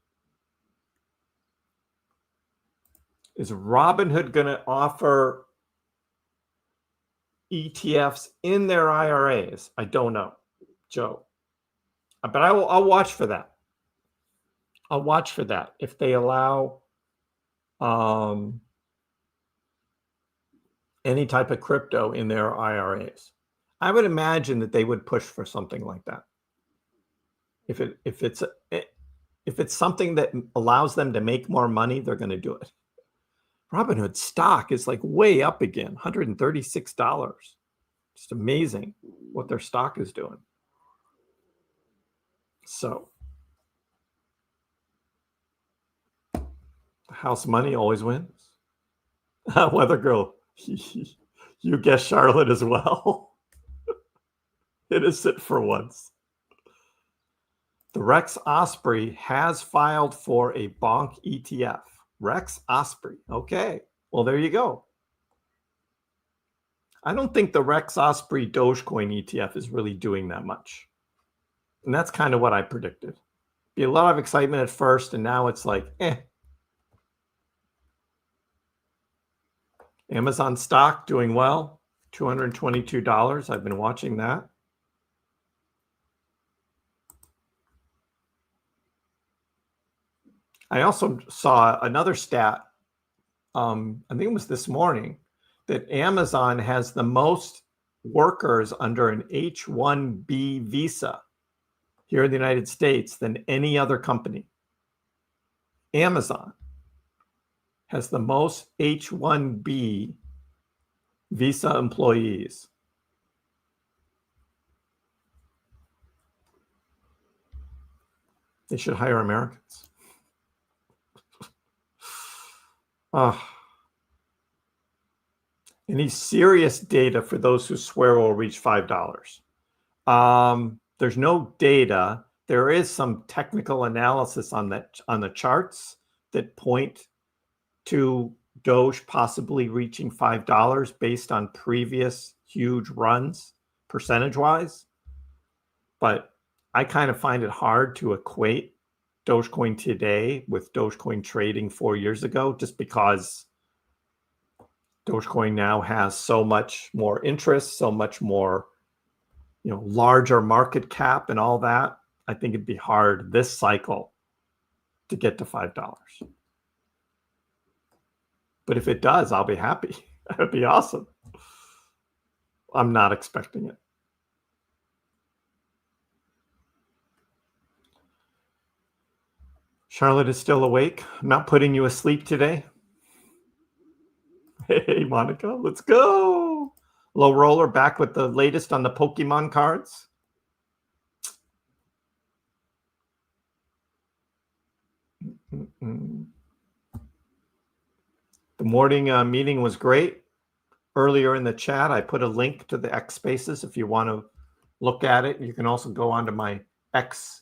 Is Robinhood going to offer ETFs in their IRAs? I don't know, Joe. But I'll watch for that. I'll watch for that. If they allow any type of crypto in their IRAs. I would imagine that they would push for something like that. If it's something that allows them to make more money, they're going to do it. Robinhood stock is like way up again, $136. Just amazing what their stock is doing. So house money always wins. Weather girl, you guess Charlotte as well. Innocent for once. The Rex Osprey has filed for a Bonk ETF. Rex Osprey. Okay. Well, there you go. I don't think the Rex Osprey Dogecoin ETF is really doing that much. And that's kind of what I predicted. Be a lot of excitement at first, and now it's like, eh. Amazon stock doing well. $222. I've been watching that. I also saw another stat, I think it was this morning, that Amazon has the most workers under an H-1B visa here in the United States than any other company. Amazon has the most H-1B visa employees. They should hire Americans. Any serious data for those who swear will reach $5? There's no data there is some technical analysis on the charts that point to Doge possibly reaching $5 based on previous huge runs percentage-wise. But I kind of find it hard to equate Dogecoin today with Dogecoin trading 4 years ago, just because Dogecoin now has so much more interest, so much more, larger market cap and all that. I think it'd be hard this cycle to get to $5. But if it does, I'll be happy. That'd be awesome. I'm not expecting it. Charlotte is still awake. I'm not putting you asleep today. Hey, Monica, let's go. Low roller back with the latest on the Pokemon cards. The morning meeting was great. Earlier in the chat, I put a link to the X Spaces if you want to look at it. You can also go onto my X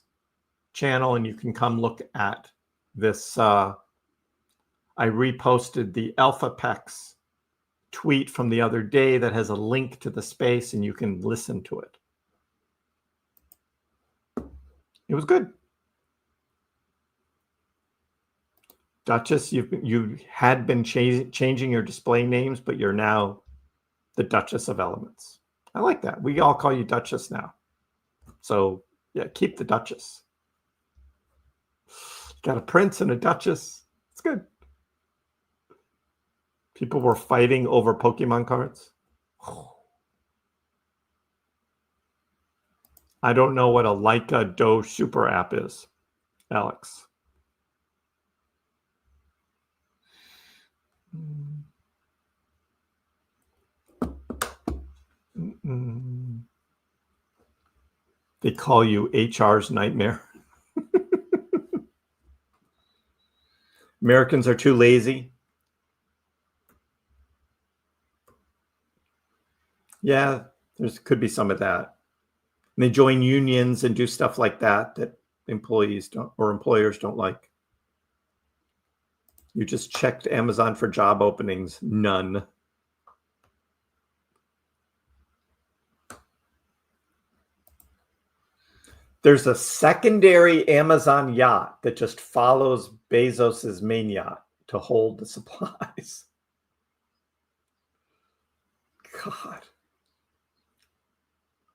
channel and you can come look at this. I reposted the ElphaPex tweet from the other day that has a link to the space and you can listen to it. It was good. Duchess, you had been changing your display names, but you're now the Duchess of Elements. I like that. We all call you Duchess now. So yeah, keep the Duchess. Got a prince and a Duchess. It's good. People were fighting over Pokemon cards. I don't know what a Leica Doge super app is, Alex. They call you HR's nightmare. Americans are too lazy. Yeah, there could be some of that. And they join unions and do stuff like that employees don't, or employers don't like. You just checked Amazon for job openings. None. There's a secondary Amazon yacht that just follows Bezos's main yacht to hold the supplies. God.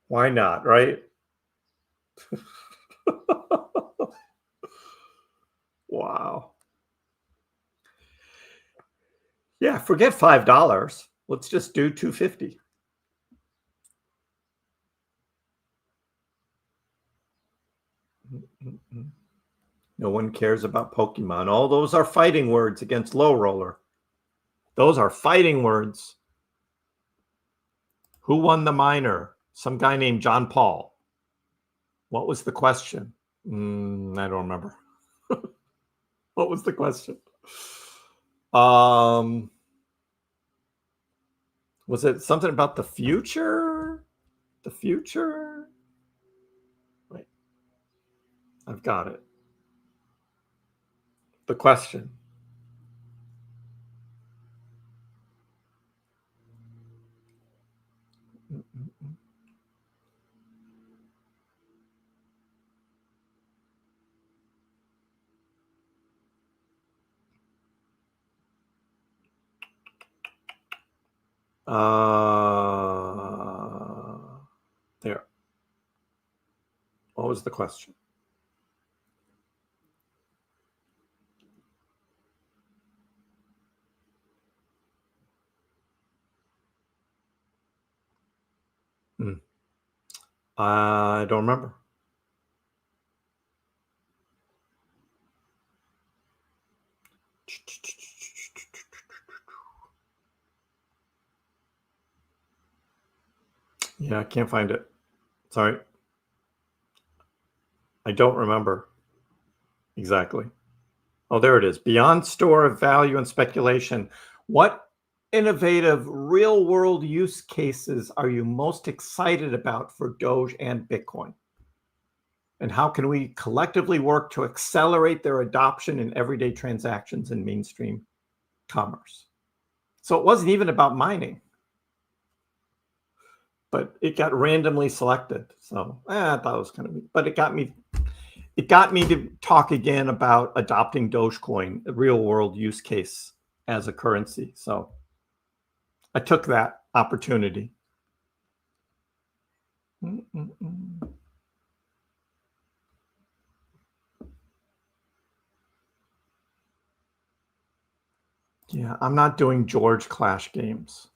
Why not, right? Wow. Yeah, forget $5. Let's just do $2.50. No one cares about Pokemon. All those are fighting words against low roller. Those are fighting words. Who won the minor? Some guy named John Paul. What was the question? I don't remember. What was the question? Was it something about the future? The future? Wait. I've got it. The question. There. What was the question? I don't remember. Yeah, I can't find it. Sorry. I don't remember exactly. Oh, there it is. Beyond store of value and speculation, what innovative real-world use cases are you most excited about for Doge and Bitcoin? And how can we collectively work to accelerate their adoption in everyday transactions and mainstream commerce? So it wasn't even about mining, but it got randomly selected. So I thought it was kind of neat, but it got me to talk again about adopting Dogecoin, a real world use case as a currency. So I took that opportunity. Yeah, I'm not doing George Clash games.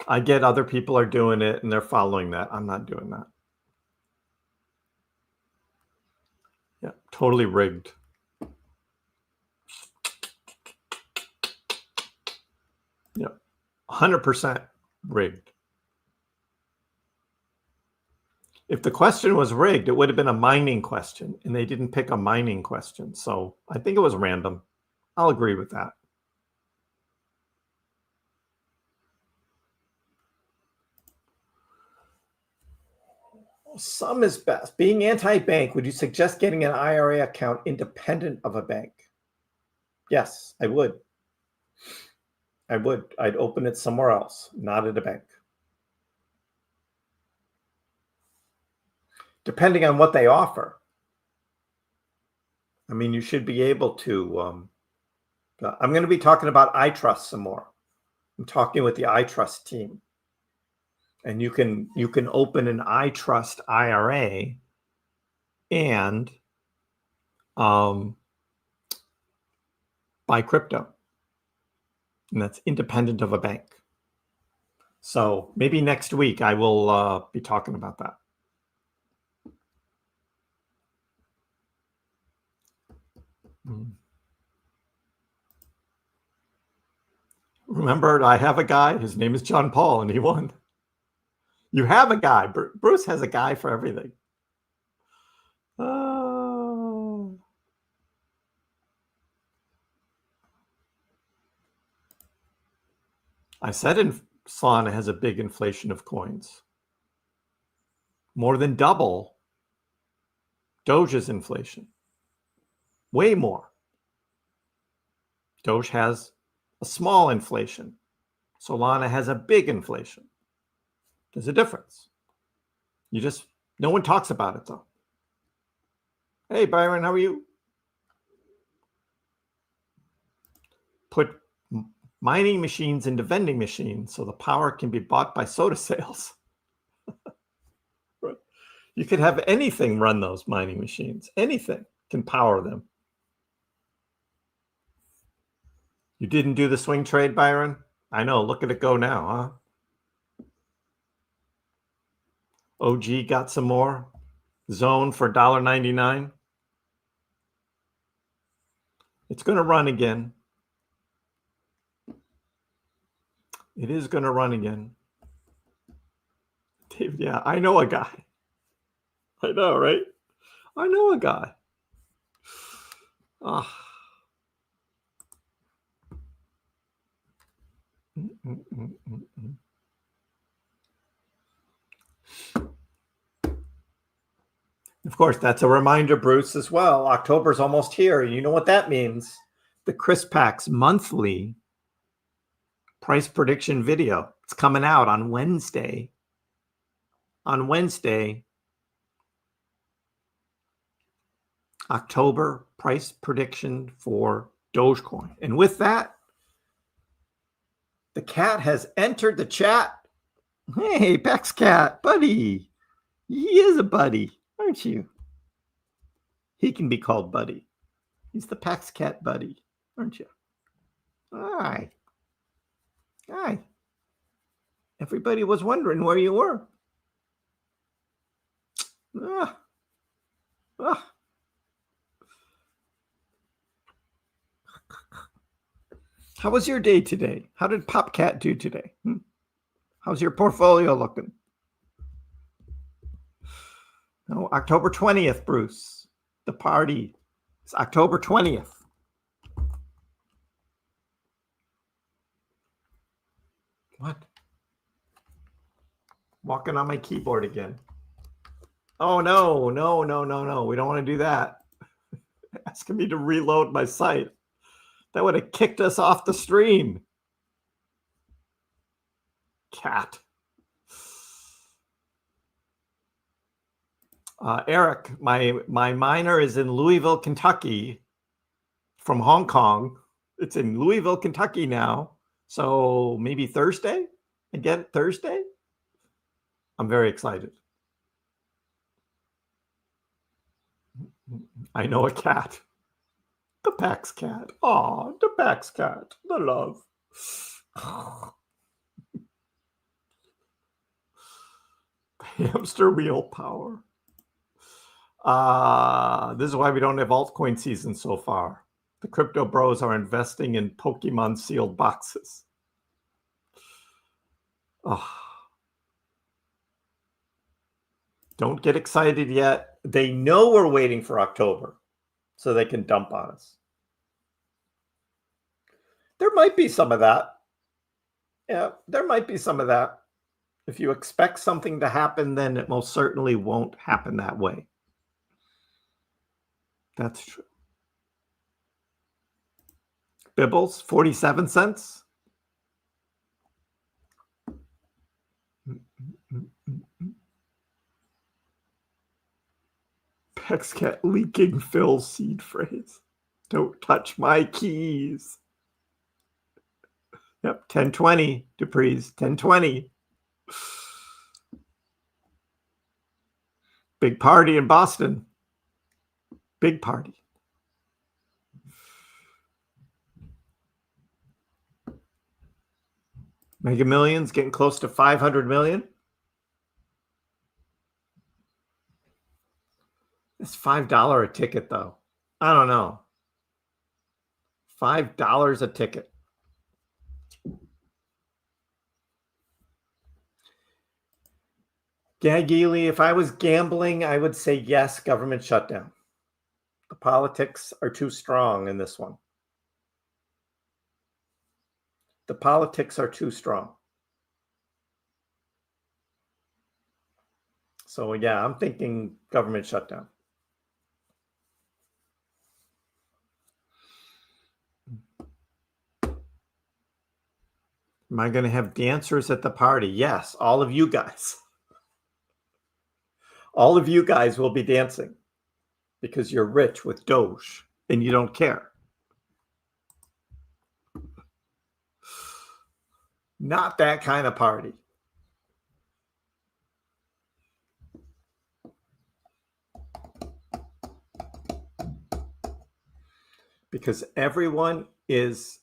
I get other people are doing it and they're following that. I'm not doing that. Yeah, totally rigged. Yeah, 100% rigged. If the question was rigged, it would have been a mining question, and they didn't pick a mining question. So I think it was random. I'll agree with that. Some is best. Being anti-bank, would you suggest getting an IRA account independent of a bank? Yes, I would. I would. I'd open it somewhere else, not at a bank. Depending on what they offer. I mean, you should be able to. I'm going to be talking about iTrust some more. I'm talking with the iTrust team. And you can open an iTrust IRA and buy crypto. And that's independent of a bank. So maybe next week I will be talking about that. Remember, I have a guy, his name is John Paul, and he won. You have a guy. Bruce has a guy for everything. I said Solana has a big inflation of coins. More than double Doge's inflation. Way more. Doge has a small inflation. Solana has a big inflation. There's a difference. No one talks about it though. Hey, Byron, how are you? Put mining machines into vending machines so the power can be bought by soda sales. You could have anything run those mining machines. Anything can power them. You didn't do the swing trade, Byron? I know. Look at it go now, huh? OG got some more. Zone for $1.99. It's going to run again. It is going to run again. Dave, yeah, I know a guy. I know, right? I know a guy. Ah. Of course, that's a reminder, Bruce, as well. October's almost here. You know what that means. The KrissPax monthly price prediction video. It's coming out on Wednesday. On Wednesday, October price prediction for Dogecoin. And with that, the cat has entered the chat. Hey, Pex Cat, buddy. He is a buddy, aren't you? He can be called buddy. He's the Pex Cat buddy, aren't you? Hi. Hi. Everybody was wondering where you were. Ah. Ah. How was your day today? How did Popcat do today? How's your portfolio looking? No, October 20th, Bruce. The party. It's October 20th. What? Walking on my keyboard again. Oh, no, no, no, no, no. We don't want to do that. Asking me to reload my site. That would have kicked us off the stream. Cat. Eric, my miner is in Louisville, Kentucky from Hong Kong. It's in Louisville, Kentucky now. So maybe Thursday? I get it Thursday? I'm very excited. I know a cat. The Pax cat. Aw, the Pax cat. The love. Hamster wheel power. This is why we don't have altcoin season so far. The crypto bros are investing in Pokemon sealed boxes. Oh. Don't get excited yet. They know we're waiting for October so they can dump on us. There might be some of that. Yeah, there might be some of that. If you expect something to happen, then it most certainly won't happen that way. That's true. Bibbles, 47 cents. Pexcat leaking Phil's seed phrase. Don't touch my keys. Yep, 1020, Dupree's, 1020. Big party in Boston. Big party. Mega Millions getting close to 500 million. It's $5 a ticket, though. I don't know. $5 a ticket. Gagili, if I was gambling, I would say yes, government shutdown. The politics are too strong in this one. The politics are too strong. So, yeah, I'm thinking government shutdown. Am I going to have dancers at the party? Yes, all of you guys. All of you guys will be dancing because you're rich with Doge and you don't care. Not that kind of party. Because everyone is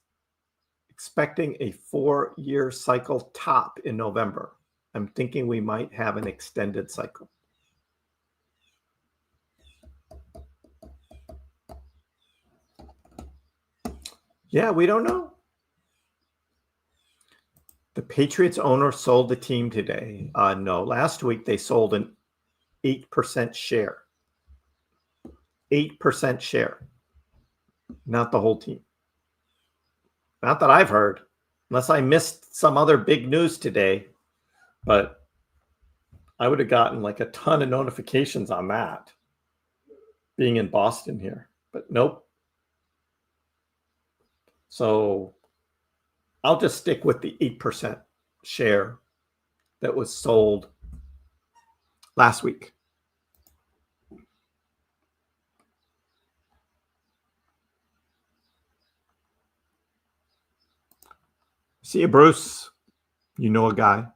expecting a 4-year cycle top in November. I'm thinking we might have an extended cycle. Yeah, we don't know. The Patriots owner sold the team today. No, last week they sold an 8% share. 8% share. Not the whole team. Not that I've heard, unless I missed some other big news today. But I would have gotten like a ton of notifications on that, being in Boston here. But nope. So I'll just stick with the 8% share that was sold last week. See you, Bruce. You know a guy.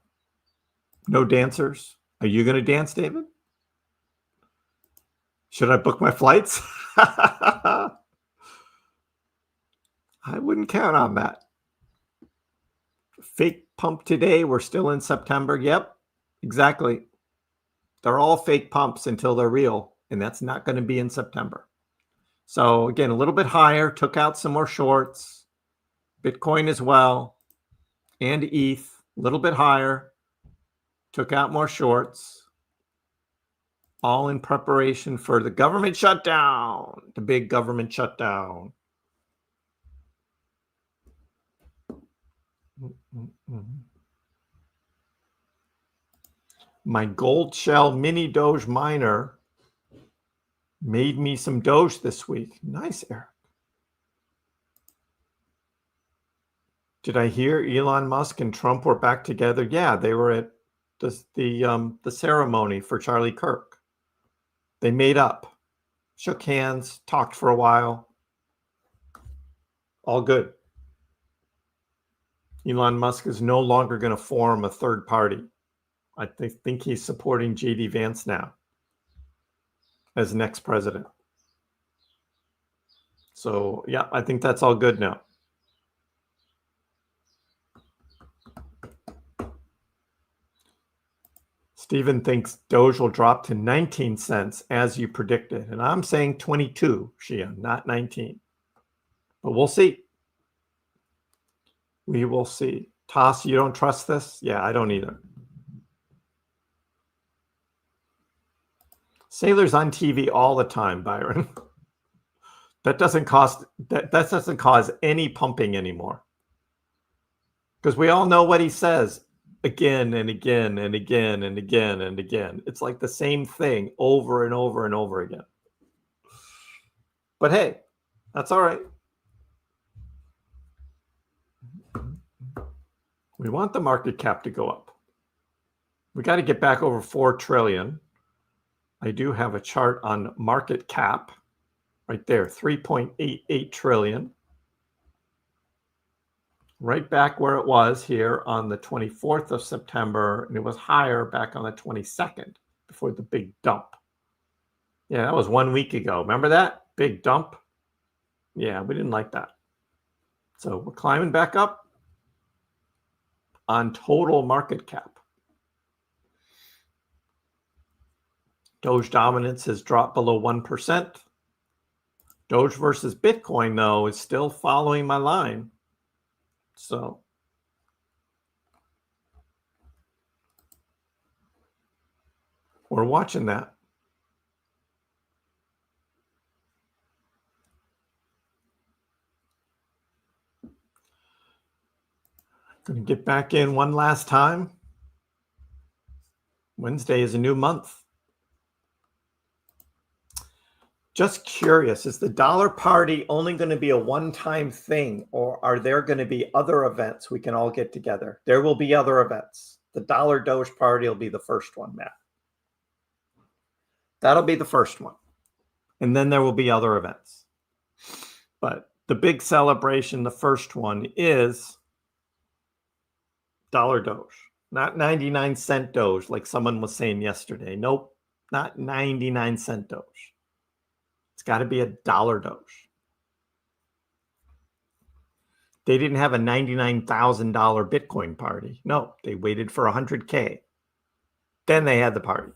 No dancers. Are you going to dance, David? Should I book my flights? I wouldn't count on that. Fake pump today. We're still in September. Yep, exactly. They're all fake pumps until they're real, and that's not going to be in September. So again, a little bit higher, took out some more shorts. Bitcoin as well, and ETH, a little bit higher, took out more shorts, all in preparation for the government shutdown, the big government shutdown. My gold shell mini Doge miner made me some Doge this week. Nice, Eric. Did I hear Elon Musk and Trump were back together? Yeah, they were at the ceremony for Charlie Kirk. They made up, shook hands, talked for a while. All good. Elon Musk is no longer going to form a third party. I think he's supporting J.D. Vance now as next president. So, yeah, I think that's all good now. Stephen thinks Doge will drop to 19 cents as you predicted. And I'm saying 22, Shia, not 19. But we'll see. We will see. Toss, you don't trust this? Yeah, I don't either. Sailors on TV all the time, Byron. That doesn't cause any pumping anymore. Because we all know what he says again and again and again and again and again. It's like the same thing over and over and over again. But hey, that's all right. We want the market cap to go up. We got to get back over 4 trillion. I do have a chart on market cap right there, 3.88 trillion. Right back where it was here on the 24th of September, and it was higher back on the 22nd before the big dump. Yeah, that was 1 week ago. Remember that? Big dump? Yeah, we didn't like that. So we're climbing back up on total market cap. Doge dominance has dropped below 1%. Doge versus Bitcoin, though, is still following my line. So we're watching that. Going to get back in one last time. Wednesday is a new month. Just curious, is the dollar party only going to be a one-time thing, or are there going to be other events we can all get together? There will be other events. The dollar Doge party will be the first one, Matt. That'll be the first one. And then there will be other events. But the big celebration, the first one, is dollar Doge. Not 99-cent Doge like someone was saying yesterday. Nope, not 99-cent Doge. It's got to be a dollar Doge. They didn't have a $99,000 Bitcoin party. No, they waited for 100K. Then they had the party.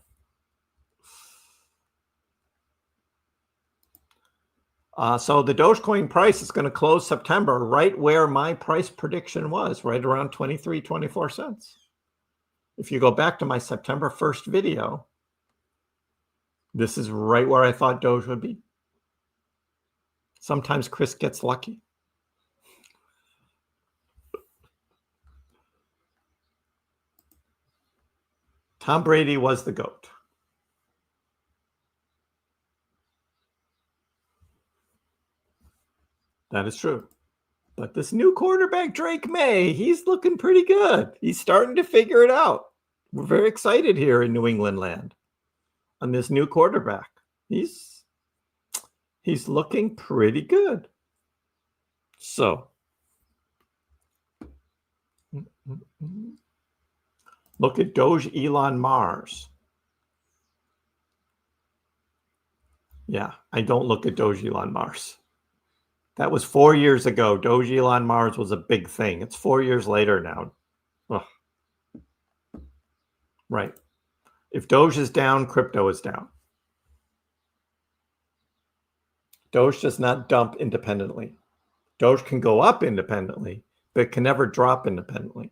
So the Dogecoin price is going to close September right where my price prediction was, right around 23, 24 cents. If you go back to my September 1st video, this is right where I thought Doge would be. Sometimes Kriss gets lucky. Tom Brady was the GOAT. That is true. But this new quarterback, Drake May, he's looking pretty good. He's starting to figure it out. We're very excited here in New England land on this new quarterback. He's looking pretty good. So, look at Doge Elon Mars. Yeah, I don't look at Doge Elon Mars. That was 4 years ago. Doge Elon Mars was a big thing. It's 4 years later now. Ugh. Right. If Doge is down, crypto is down. Doge does not dump independently. Doge can go up independently, but it can never drop independently.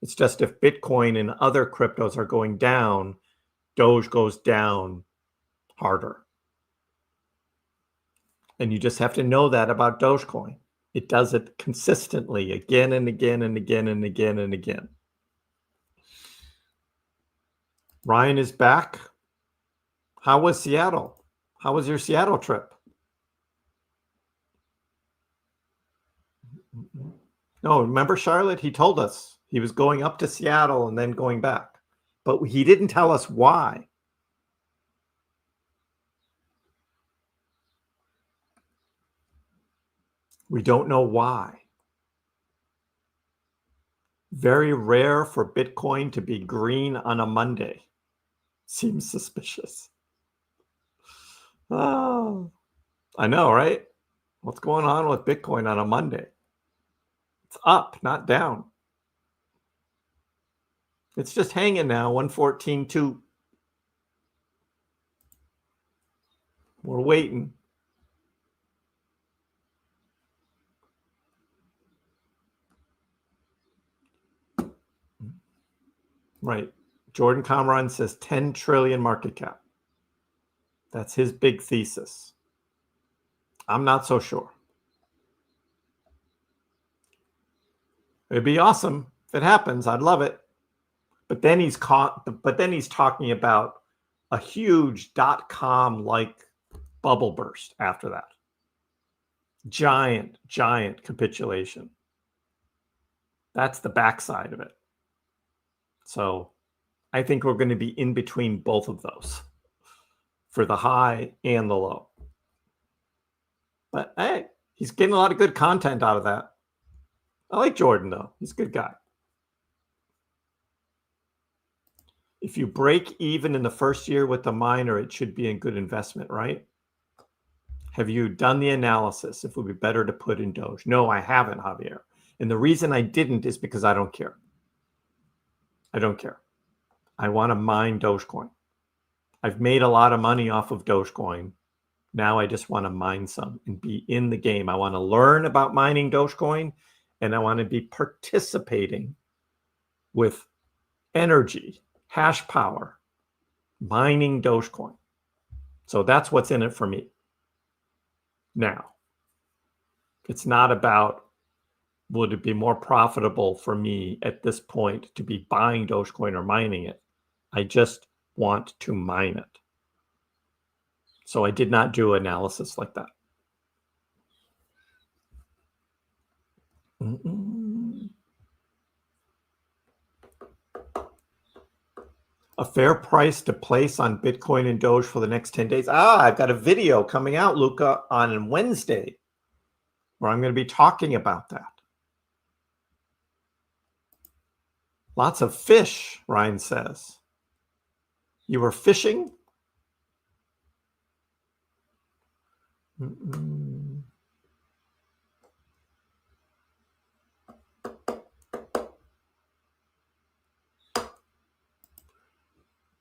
It's just if Bitcoin and other cryptos are going down, Doge goes down harder. And you just have to know that about Dogecoin. It does it consistently again and again and again and again and again. Ryan is back. How was Seattle? How was your Seattle trip? No, remember Charlotte? He told us he was going up to Seattle and then going back. But he didn't tell us why. We don't know why. Very rare for Bitcoin to be green on a Monday. Seems suspicious. Oh, I know, right? What's going on with Bitcoin on a Monday? It's up, not down. It's just hanging now, 114.2. We're waiting. Right. Jordan Cameron says 10 trillion market cap. That's his big thesis. I'm not so sure. It'd be awesome if it happens. I'd love it. But then he's talking about a huge .com like bubble burst after that. Giant capitulation. That's the backside of it. So I think we're going to be in between both of those for the high and the low. But hey, he's getting a lot of good content out of that. I like Jordan, though. He's a good guy. If you break even in the first year with the miner, it should be a good investment, right? Have you done the analysis if it would be better to put in Doge? No, I haven't, Javier. And the reason I didn't is because I don't care. I don't care. I want to mine Dogecoin. I've made a lot of money off of Dogecoin. Now I just want to mine some and be in the game. I want to learn about mining Dogecoin, and I want to be participating with energy, hash power, mining Dogecoin. So that's what's in it for me. Now, it's not about would it be more profitable for me at this point to be buying Dogecoin or mining it. I just want to mine it. So I did not do analysis like that. A fair price to place on Bitcoin and Doge for the next 10 days. I've got a video coming out, Luca, on Wednesday where I'm going to be talking about that. Lots of fish, Ryan says. You were fishing?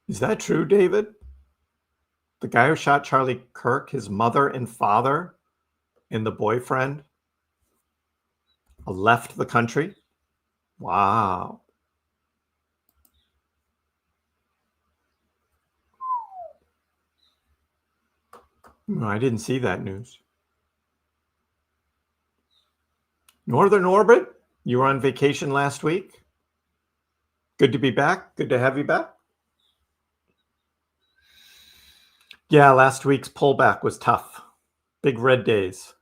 Is that true, David? The guy who shot Charlie Kirk, his mother and father and the boyfriend left the country? Wow. I didn't see that news. Northern Orbit, you were on vacation last week. Good to be back. Good to have you back. Yeah, last week's pullback was tough. Big red days.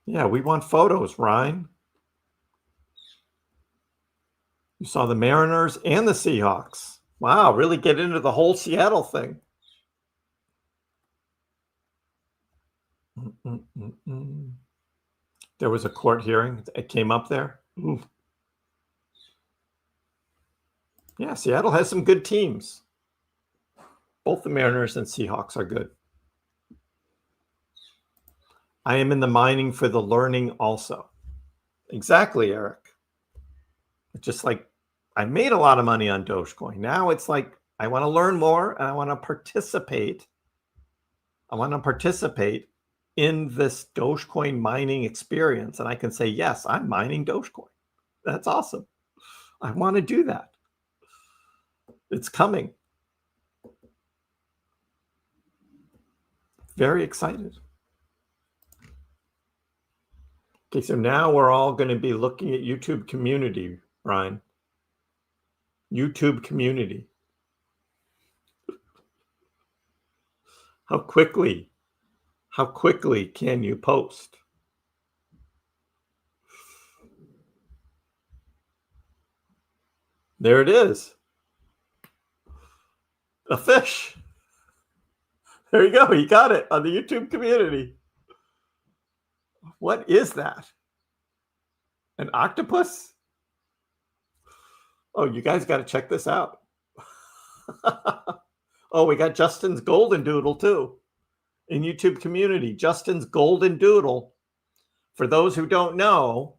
Yeah, we want photos, Ryan. You saw the Mariners and the Seahawks. Wow, really get into the whole Seattle thing. There was a court hearing. It came up there. Ooh. Yeah, Seattle has some good teams. Both the Mariners and Seahawks are good. I am in the mining for the learning also. Exactly, Eric. Just like I made a lot of money on Dogecoin. Now it's like I want to learn more and I want to participate. I want to participate in this Dogecoin mining experience. And I can say, yes, I'm mining Dogecoin. That's awesome. I want to do that. It's coming. Very excited. Okay, so now we're all going to be looking at YouTube community, Brian. YouTube community. How quickly can you post? There it is. A fish. There you go. You got it on the YouTube community. What is that? An octopus? Oh, you guys got to check this out. Oh, we got Justin's golden doodle too in YouTube community. Justin's golden doodle. For those who don't know,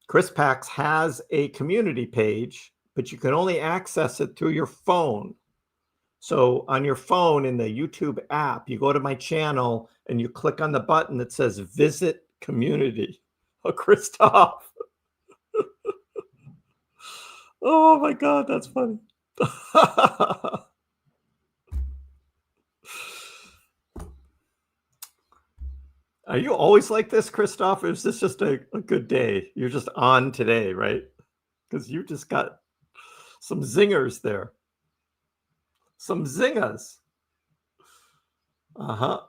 KrissPax has a community page, but you can only access it through your phone. So on your phone in the YouTube app, you go to my channel and you click on the button that says visit community. Oh, Christoph. Oh my God, that's funny. Are you always like this, Christoph? Or is this just a good day? You're just on today, right? Because you just got some zingers there. Some zingers. Uh-huh.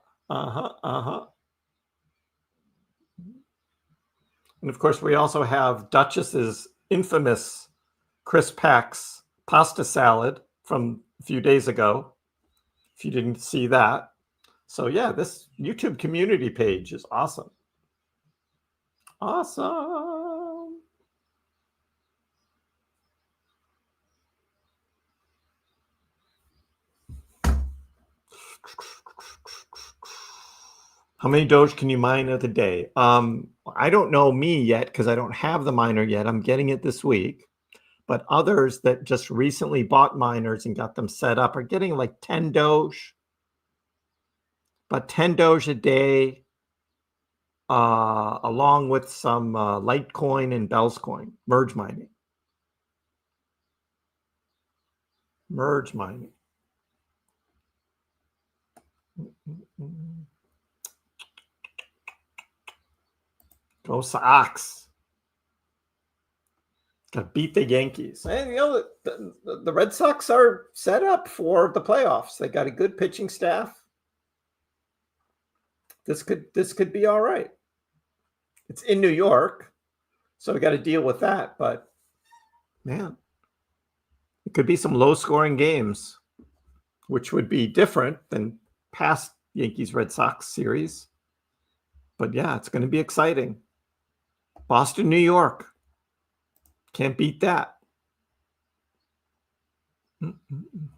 And of course, we also have Duchess's infamous KrissPax pasta salad from a few days ago, if you didn't see that. So yeah, this YouTube community page is awesome. Awesome. How many Doge can you mine of the day? I don't know me yet because I don't have the miner yet. I'm getting it this week. But others that just recently bought miners and got them set up are getting like 10 Doge. But 10 Doge a day, along with some Litecoin and Bell's coin, merge mining. Merge mining. Go Sox. Got to beat the Yankees. And you know, the Red Sox are set up for the playoffs. They got a good pitching staff. This could be all right. It's in New York, so we got to deal with that. But man, it could be some low-scoring games, which would be different than past Yankees-Red Sox series. But yeah, it's going to be exciting. Boston, New York. Can't beat that.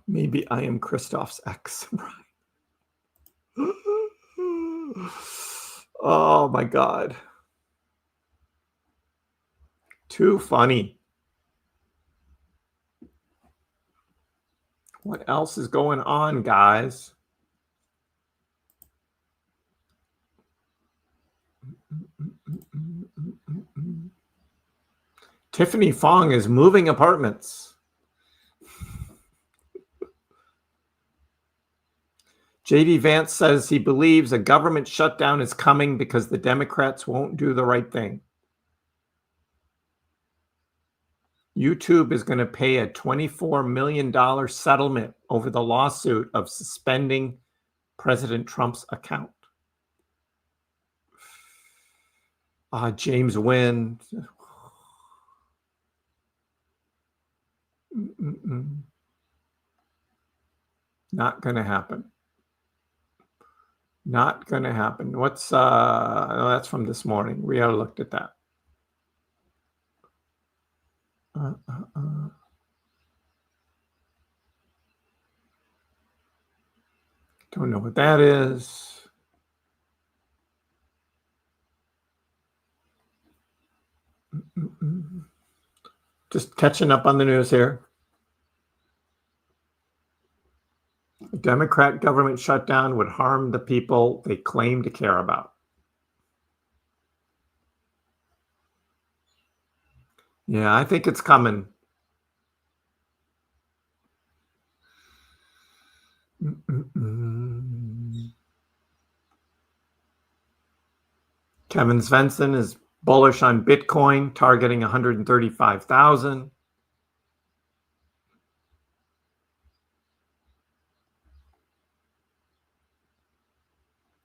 Maybe I am Christoph's ex. Oh my God. Too funny. What else is going on, guys? Tiffany Fong is moving apartments. JD Vance says he believes a government shutdown is coming because the Democrats won't do the right thing. YouTube is going to pay a $24 million settlement over the lawsuit of suspending President Trump's account. James Wynn. Not going to happen. Not going to happen. What's no, that's from this morning. We already looked at that. Don't know what that is. Just catching up on the news here. A Democrat government shutdown would harm the people they claim to care about. Yeah, I think it's coming. Kevin Svensson is bullish on Bitcoin, targeting 135,000.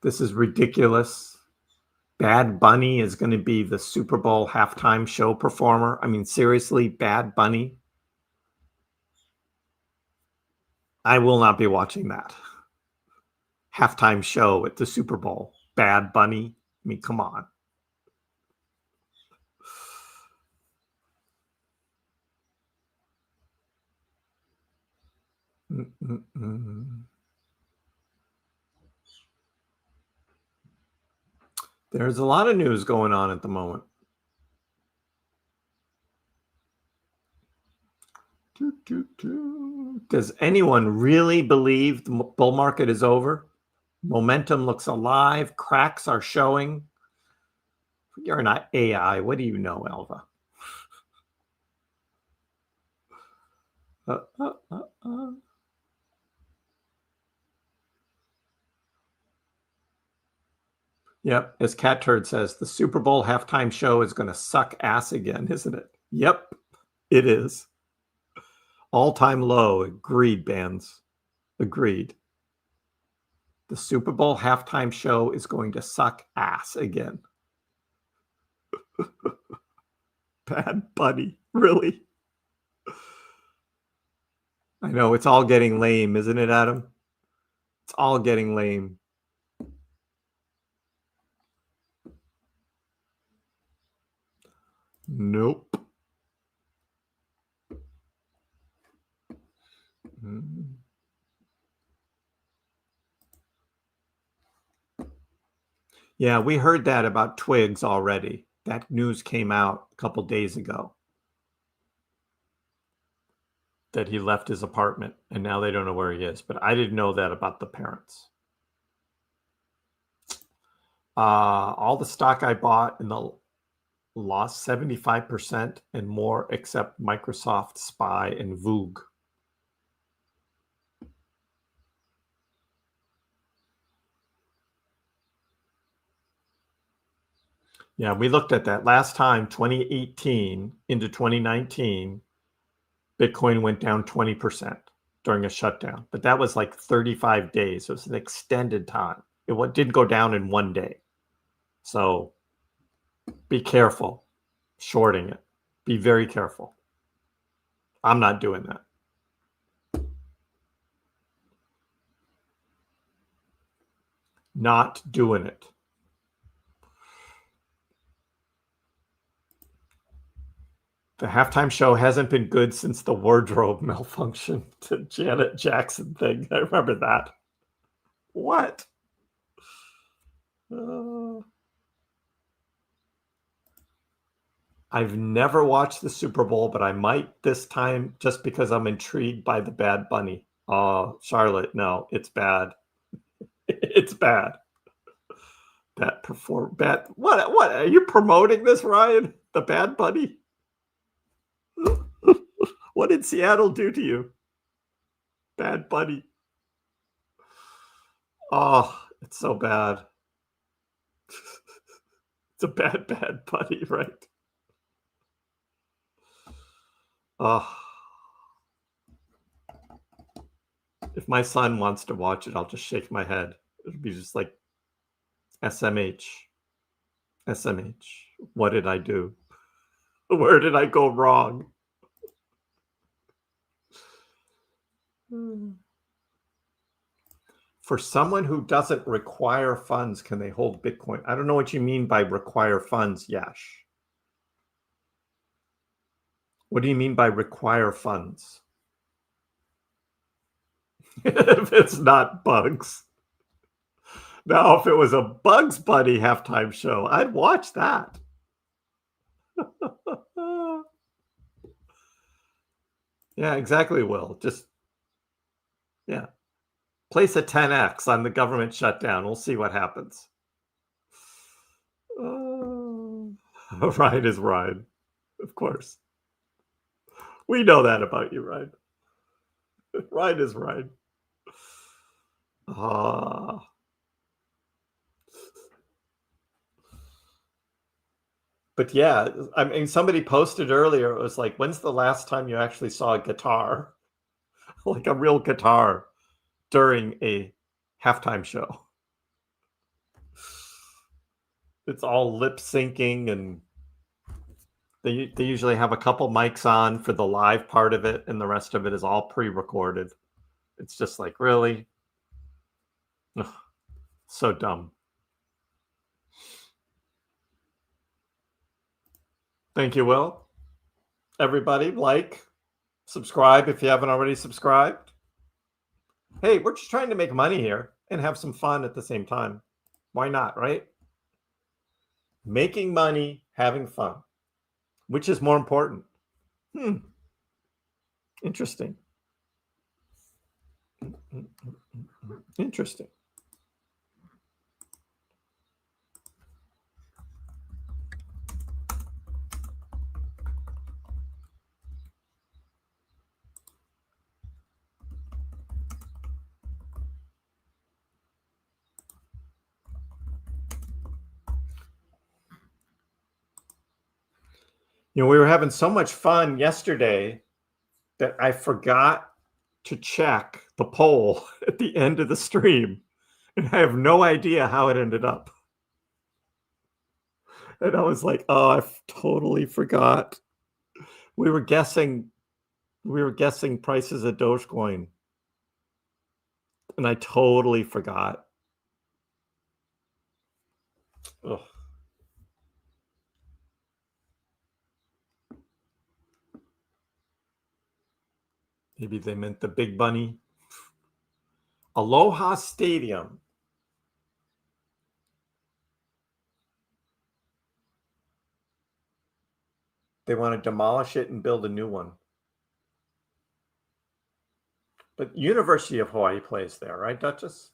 This is ridiculous. Bad Bunny is going to be the Super Bowl halftime show performer. I mean, seriously, Bad Bunny. I will not be watching that. Halftime show at the Super Bowl. Bad Bunny. I mean, come on. There's a lot of news going on at the moment. Does anyone really believe the bull market is over? Momentum looks alive. Cracks are showing. You're not AI. What do you know, Elva? Yep, as Cat Turd says, the Super Bowl halftime show is going to suck ass again, isn't it? Yep, it is. All-time low. Agreed, bands. Agreed. The Super Bowl halftime show is going to suck ass again. Bad Bunny. Really? I know, it's all getting lame, isn't it, Adam? It's all getting lame. Nope. Yeah, we heard that about Twigs already. That news came out a couple days ago that he left his apartment and now they don't know where he is. But I didn't know that about the parents. All the stock I bought in the lost 75% and more except Microsoft, SPY, and Voog. Yeah, we looked at that last time, 2018 into 2019. Bitcoin went down 20% during a shutdown, but that was like 35 days. So it's an extended time. It didn't go down in one day. So be careful shorting it. Be very careful. I'm not doing that. Not doing it. The halftime show hasn't been good since the wardrobe malfunction to Janet Jackson thing. I remember that. What? I've never watched the Super Bowl, but I might this time just because I'm intrigued by the Bad Bunny. Oh, Charlotte, no, it's bad. It's bad. What are you promoting this, Ryan? The Bad Bunny? What did Seattle do to you? Bad Bunny. Oh, it's so bad. It's a bad Bunny, right? Oh. If my son wants to watch it, I'll just shake my head. It'll be just like SMH. SMH. What did I do? Where did I go wrong? For someone who doesn't require funds, can they hold Bitcoin? I don't know what you mean by require funds, Yash. What do you mean by require funds? If it's not bugs. Now, if it was a Bugs Bunny halftime show, I'd watch that. Yeah, exactly, Will. Just, yeah. Place a 10x on the government shutdown. We'll see what happens. Ryan is Ryan, of course. We know that about you, Ryan. Ryan is Ryan. But yeah, I mean, somebody posted earlier, it was like, when's the last time you actually saw a guitar? Like a real guitar during a halftime show. It's all lip syncing, and they usually have a couple mics on for the live part of it, and the rest of it is all pre-recorded. It's just like, really? Ugh, so dumb. Thank you, Will. Everybody, like, subscribe if you haven't already subscribed. Hey, we're just trying to make money here and have some fun at the same time. Why not, right? Making money, having fun. Which is more important? Interesting. Interesting. You know, we were having so much fun yesterday that I forgot to check the poll at the end of the stream, and I have no idea how it ended up. And I was like, oh, I totally forgot. We were guessing prices of Dogecoin, and I totally forgot. Ugh. Maybe they meant the big bunny. Aloha Stadium. They want to demolish it and build a new one. But University of Hawaii plays there, right, Duchess?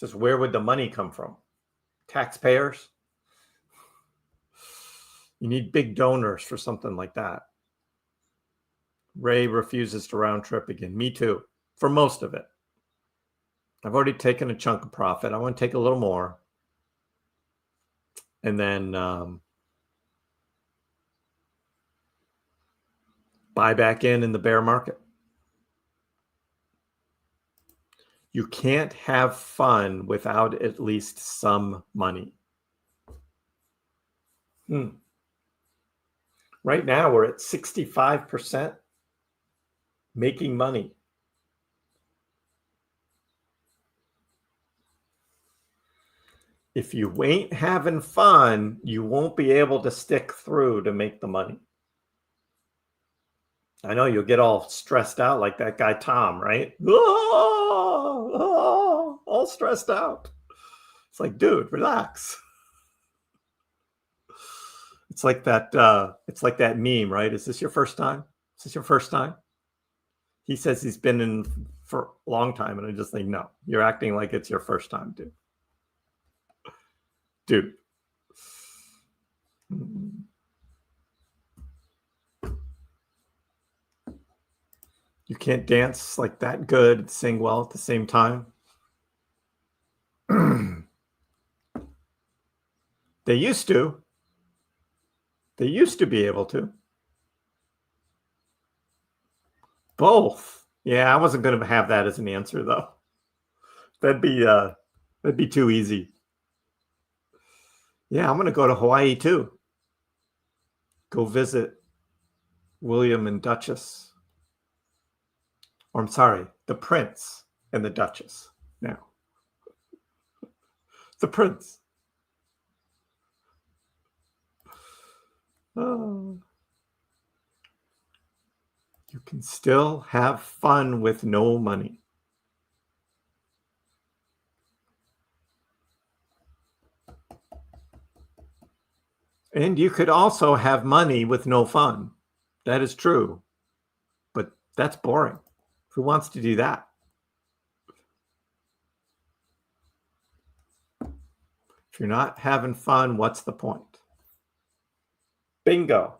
Just where would the money come from? Taxpayers? You need big donors for something like that. Ray refuses to round trip again. Me too, for most of it. I've already taken a chunk of profit. I want to take a little more. And then buy back in the bear market. You can't have fun without at least some money. Right now, we're at 65% making money. If you ain't having fun, you won't be able to stick through to make the money. I know you'll get all stressed out like that guy Tom, right? All stressed out. It's like, dude, relax. It's like that meme, right? Is this your first time? Is this your first time? He says he's been in for a long time, and I just think, no, you're acting like it's your first time, dude. Dude. You can't dance like that good and sing well at the same time. They used to. They used to be able to. Both. Yeah, I wasn't going to have that as an answer, though. That'd be too easy. Yeah, I'm going to go to Hawaii, too. Go visit William and Duchess. Or I'm sorry, the Prince and the Duchess now. The Prince. Oh. You can still have fun with no money. And you could also have money with no fun. That is true. But that's boring. Who wants to do that? If you're not having fun, what's the point? Bingo.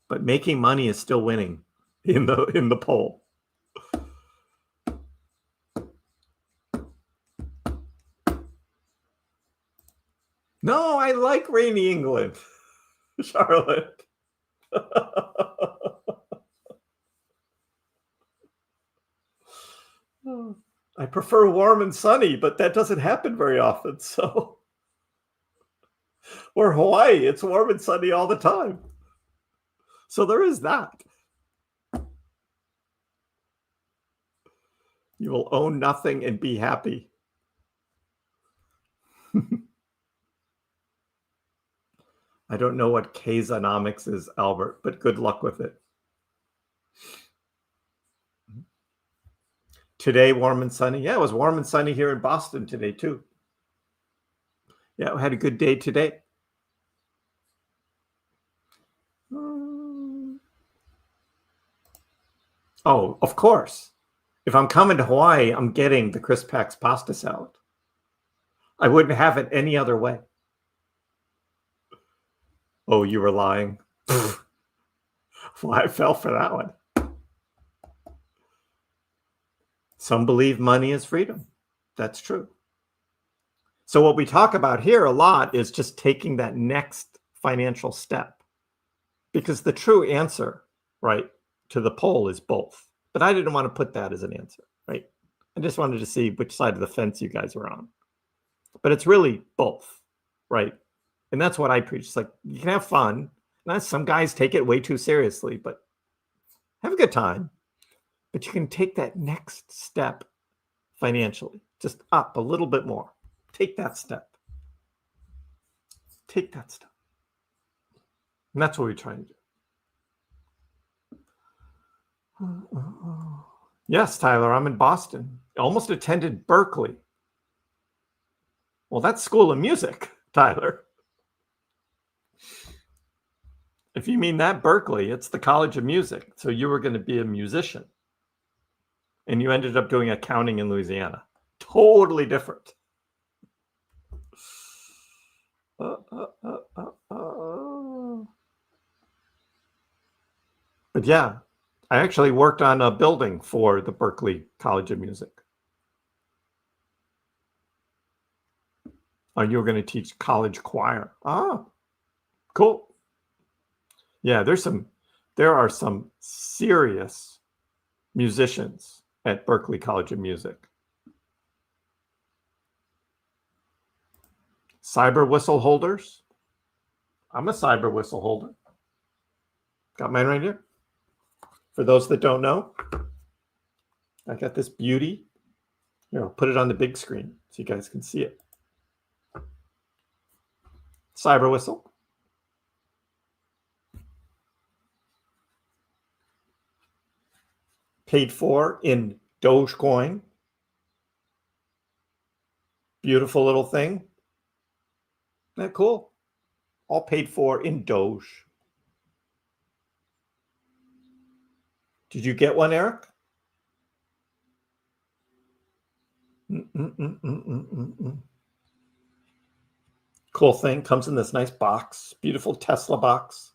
But making money is still winning in the poll. No, I like rainy England, Charlotte. I prefer warm and sunny, but that doesn't happen very often. So, or Hawaii, it's warm and sunny all the time. So there is that. You will own nothing and be happy. I don't know what Kaysonomics is, Albert, but good luck with it. Today, warm and sunny. Yeah, it was warm and sunny here in Boston today, too. Yeah, we had a good day today. Oh, of course. If I'm coming to Hawaii, I'm getting the KrissPax pasta salad. I wouldn't have it any other way. Oh, you were lying. Well, I fell for that one. Some believe money is freedom. That's true. So what we talk about here a lot is just taking that next financial step. Because the true answer, right, to the poll is both. But I didn't want to put that as an answer, right? I just wanted to see which side of the fence you guys were on. But it's really both, right? And that's what I preach. It's like, you can have fun. And some guys take it way too seriously, but have a good time. But you can take that next step financially, just up a little bit more. Take that step. Take that step. And that's what we're trying to do. Yes, Tyler, I'm in Boston. Almost attended Berkeley. Well, that's School of Music, Tyler. If you mean that Berkeley, it's the College of Music. So you were going to be a musician. And you ended up doing accounting in Louisiana. Totally different. But yeah, I actually worked on a building for the Berkeley College of Music. Oh, you were going to teach college choir. Ah, cool. Yeah, there are some serious musicians at Berkeley College of Music. Cyber whistle holders. I'm a cyber whistle holder. Got mine right here. For those that don't know, I got this beauty. Here, I'll put it on the big screen so you guys can see it. Cyber whistle. Paid for in Dogecoin. Beautiful little thing. Isn't that cool? All paid for in Doge. Did you get one, Eric? Cool thing. Comes in this nice box. Beautiful Tesla box.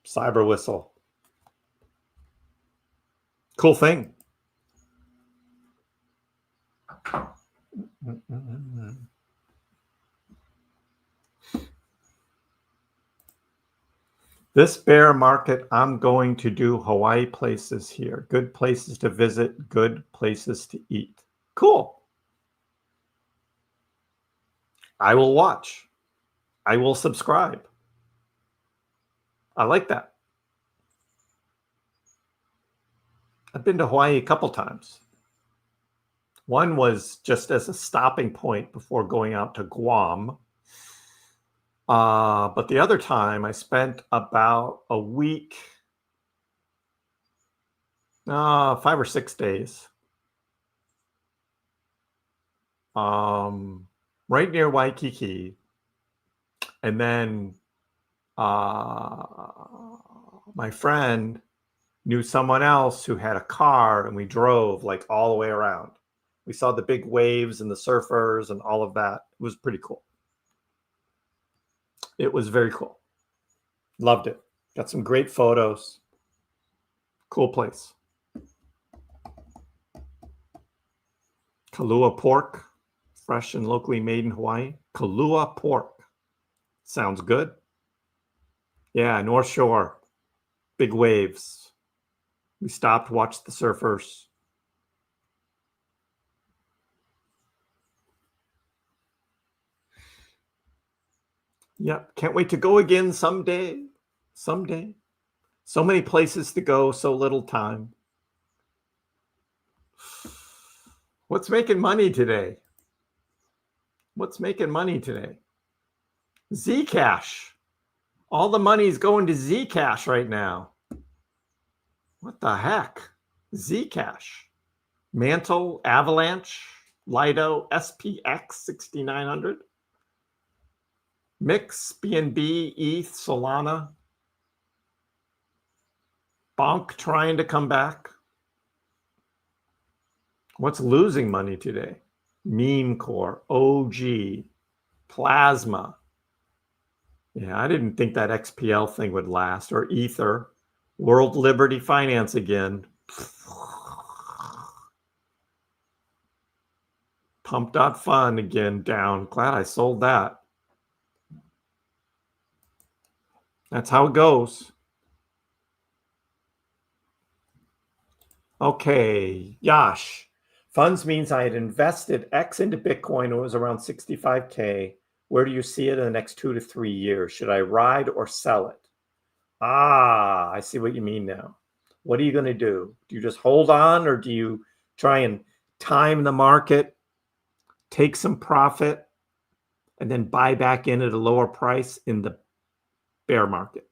Cyber whistle. Cool thing. This bear market, I'm going to do Hawaii places here. Good places to visit, good places to eat. Cool. I will watch. I will subscribe. I like that. I've been to Hawaii a couple times. One was just as a stopping point before going out to Guam. But the other time I spent about a week, 5 or 6 days, right near Waikiki. And then my friend knew someone else who had a car, and we drove like all the way around. We saw the big waves and the surfers and all of that. It was pretty cool. It was very cool. Loved it. Got some great photos. Cool place. Kalua pork, fresh and locally made in Hawaii. Kalua pork. Sounds good. Yeah, North Shore. Big waves. We stopped, watched the surfers. Yep, can't wait to go again someday. Someday. So many places to go, so little time. What's making money today? What's making money today? Zcash. All the money's going to Zcash right now. What the heck? Zcash. Mantle, Avalanche, Lido, SPX 6900. Mix, BNB, ETH, Solana. Bonk trying to come back. What's losing money today? Meme Core, OG, Plasma. Yeah, I didn't think that XPL thing would last. Or Ether. World Liberty Finance again. Pump.fun again down. Glad I sold that. That's how it goes. Okay, Yash. Funds means I had invested X into Bitcoin. It was around 65K. Where do you see it in the next 2 to 3 years? Should I ride or sell it? Ah, I see what you mean now. What are you going to do? Do you just hold on, or do you try and time the market, take some profit, and then buy back in at a lower price in the bear market?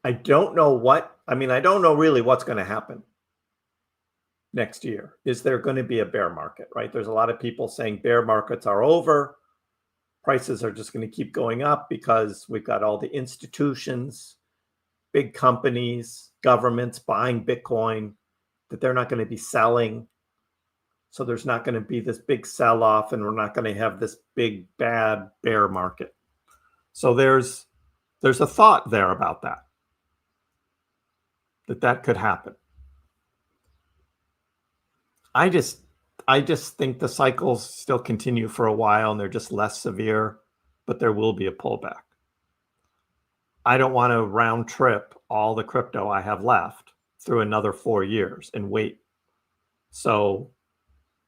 I don't know I don't know really what's going to happen next year. Is there going to be a bear market, right? There's a lot of people saying bear markets are over. Prices are just going to keep going up because we've got all the institutions, big companies, governments buying Bitcoin that they're not going to be selling. So there's not going to be this big sell-off, and we're not going to have this big bad bear market. So there's a thought there about that could happen. I just think the cycles still continue for a while, and they're just less severe, but there will be a pullback. I don't want to round trip all the crypto I have left through another 4 years and wait. So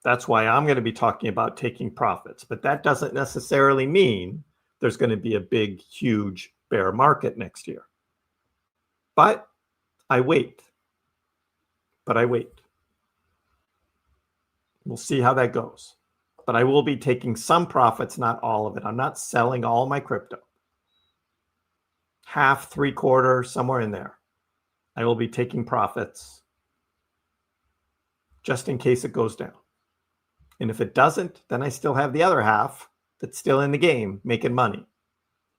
that's why I'm going to be talking about taking profits. But that doesn't necessarily mean there's going to be a big, huge bear market next year. But I wait. We'll see how that goes. But I will be taking some profits, not all of it. I'm not selling all my crypto. Half, 3/4, somewhere in there. I will be taking profits just in case it goes down. And if it doesn't, then I still have the other half that's still in the game making money.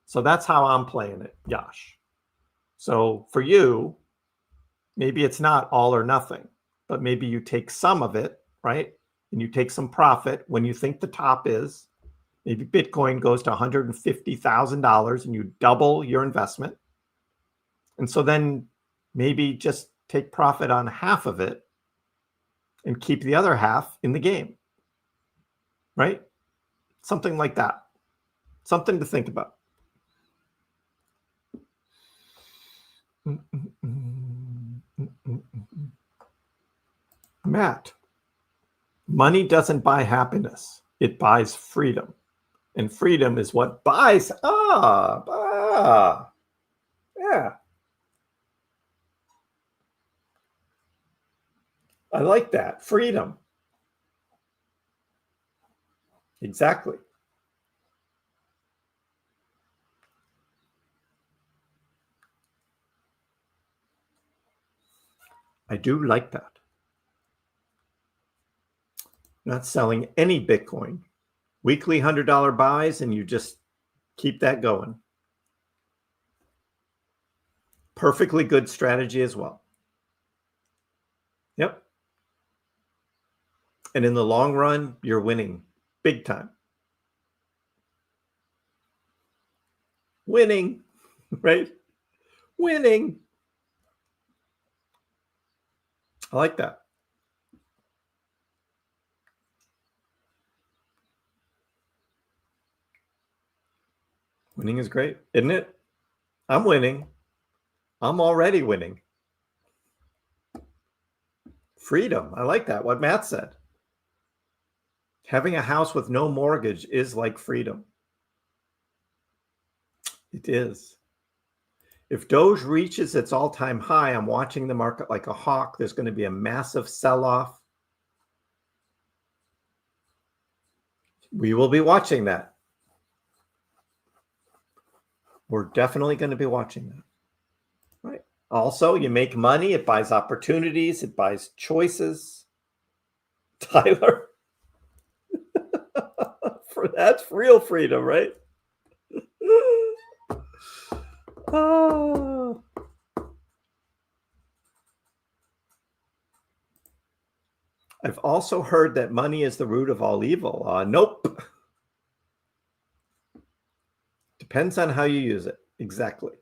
So that's how I'm playing it, Yash. So for you, maybe it's not all or nothing, but maybe you take some of it, right? And you take some profit when you think the top is. Maybe Bitcoin goes to $150,000 and you double your investment. And so then maybe just take profit on half of it and keep the other half in the game, right? Something like that. Something to think about. Matt, money doesn't buy happiness. It buys freedom. And freedom is what buys. Yeah. I like that. Freedom. Exactly. I do like that. Not selling any Bitcoin. Weekly $100 buys, and you just keep that going. Perfectly good strategy as well. Yep. And in the long run, you're winning big time. Winning, right? Winning. I like that. Winning is great, isn't it? I'm winning. I'm already winning. Freedom. I like that. What Matt said. Having a house with no mortgage is like freedom. It is. If Doge reaches its all-time high, I'm watching the market like a hawk. There's going to be a massive sell-off. We will be watching that. We're definitely going to be watching that. Right. Also, you make money. It buys opportunities. It buys choices. Tyler. That's real freedom, right? Oh. I've also heard that money is the root of all evil. Nope. Depends on how you use it. Exactly.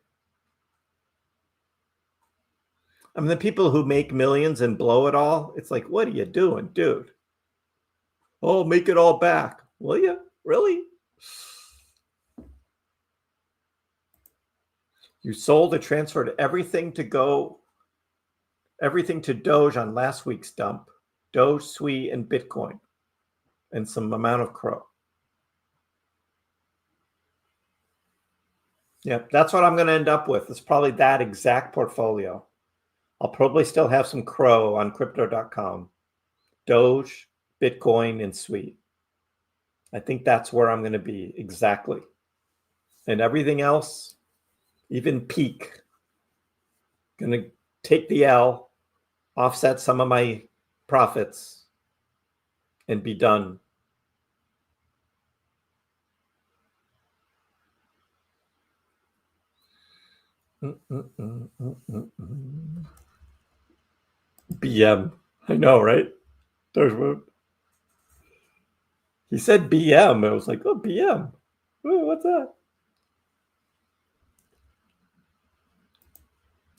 I mean, the people who make millions and blow it all, it's like, what are you doing, dude? Oh, make it all back. Will you? Really? You sold or transferred everything to Doge on last week's dump. Doge, SWI, and Bitcoin, and some amount of Crow. Yep, that's what I'm going to end up with. It's probably that exact portfolio. I'll probably still have some Crow on crypto.com, Doge, Bitcoin, and SWI. I think that's where I'm going to be exactly. And everything else, even Peak, going to take the L, offset some of my profits, and be done. BM. I know, right? He said BM. I was like, oh, BM. Oh, what's that?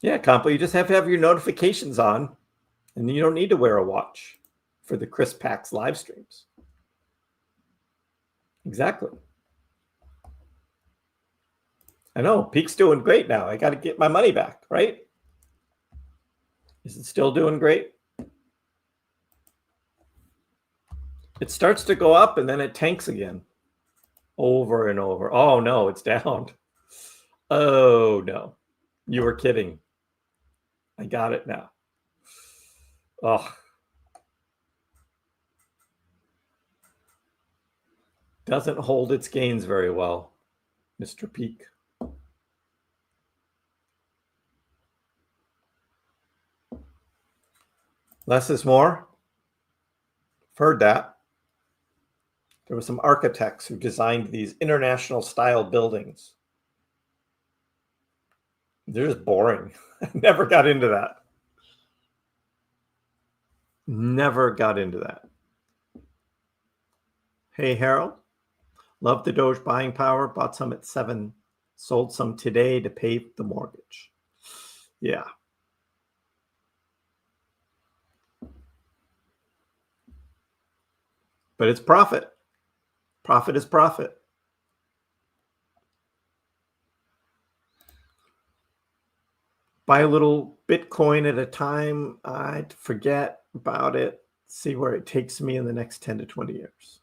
Yeah, Compo, you just have to have your notifications on, and you don't need to wear a watch for the KrissPax live streams. Exactly. I know, Peak's doing great now. I got to get my money back, right? Is it still doing great? It starts to go up, and then it tanks again. Over and over. Oh, no, it's down. Oh, no. You were kidding. I got it now. Oh. Doesn't hold its gains very well, Mr. Peak. Less is more. I've heard that. There were some architects who designed these international style buildings. They're just boring. I never got into that. Never got into that. Hey, Harold. Love the Doge buying power. Bought some at 7. Sold some today to pay the mortgage. Yeah. But it's profit. Profit is profit. Buy a little Bitcoin at a time. I'd forget about it. See where it takes me in the next 10 to 20 years.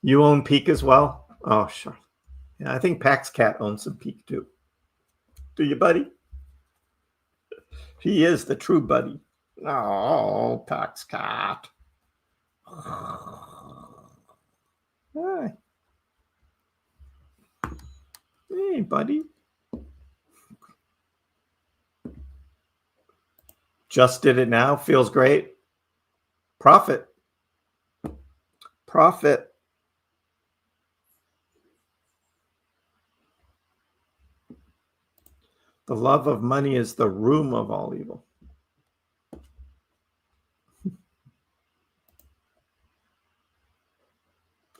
You own Peak as well? Oh, sure. Yeah, I think PaxCat owns some Peak too. Do you, buddy? He is the true buddy. Oh, PaxCat. Hi. Hey, buddy. Just did it now. Feels great. Profit. Profit. The love of money is the root of all evil.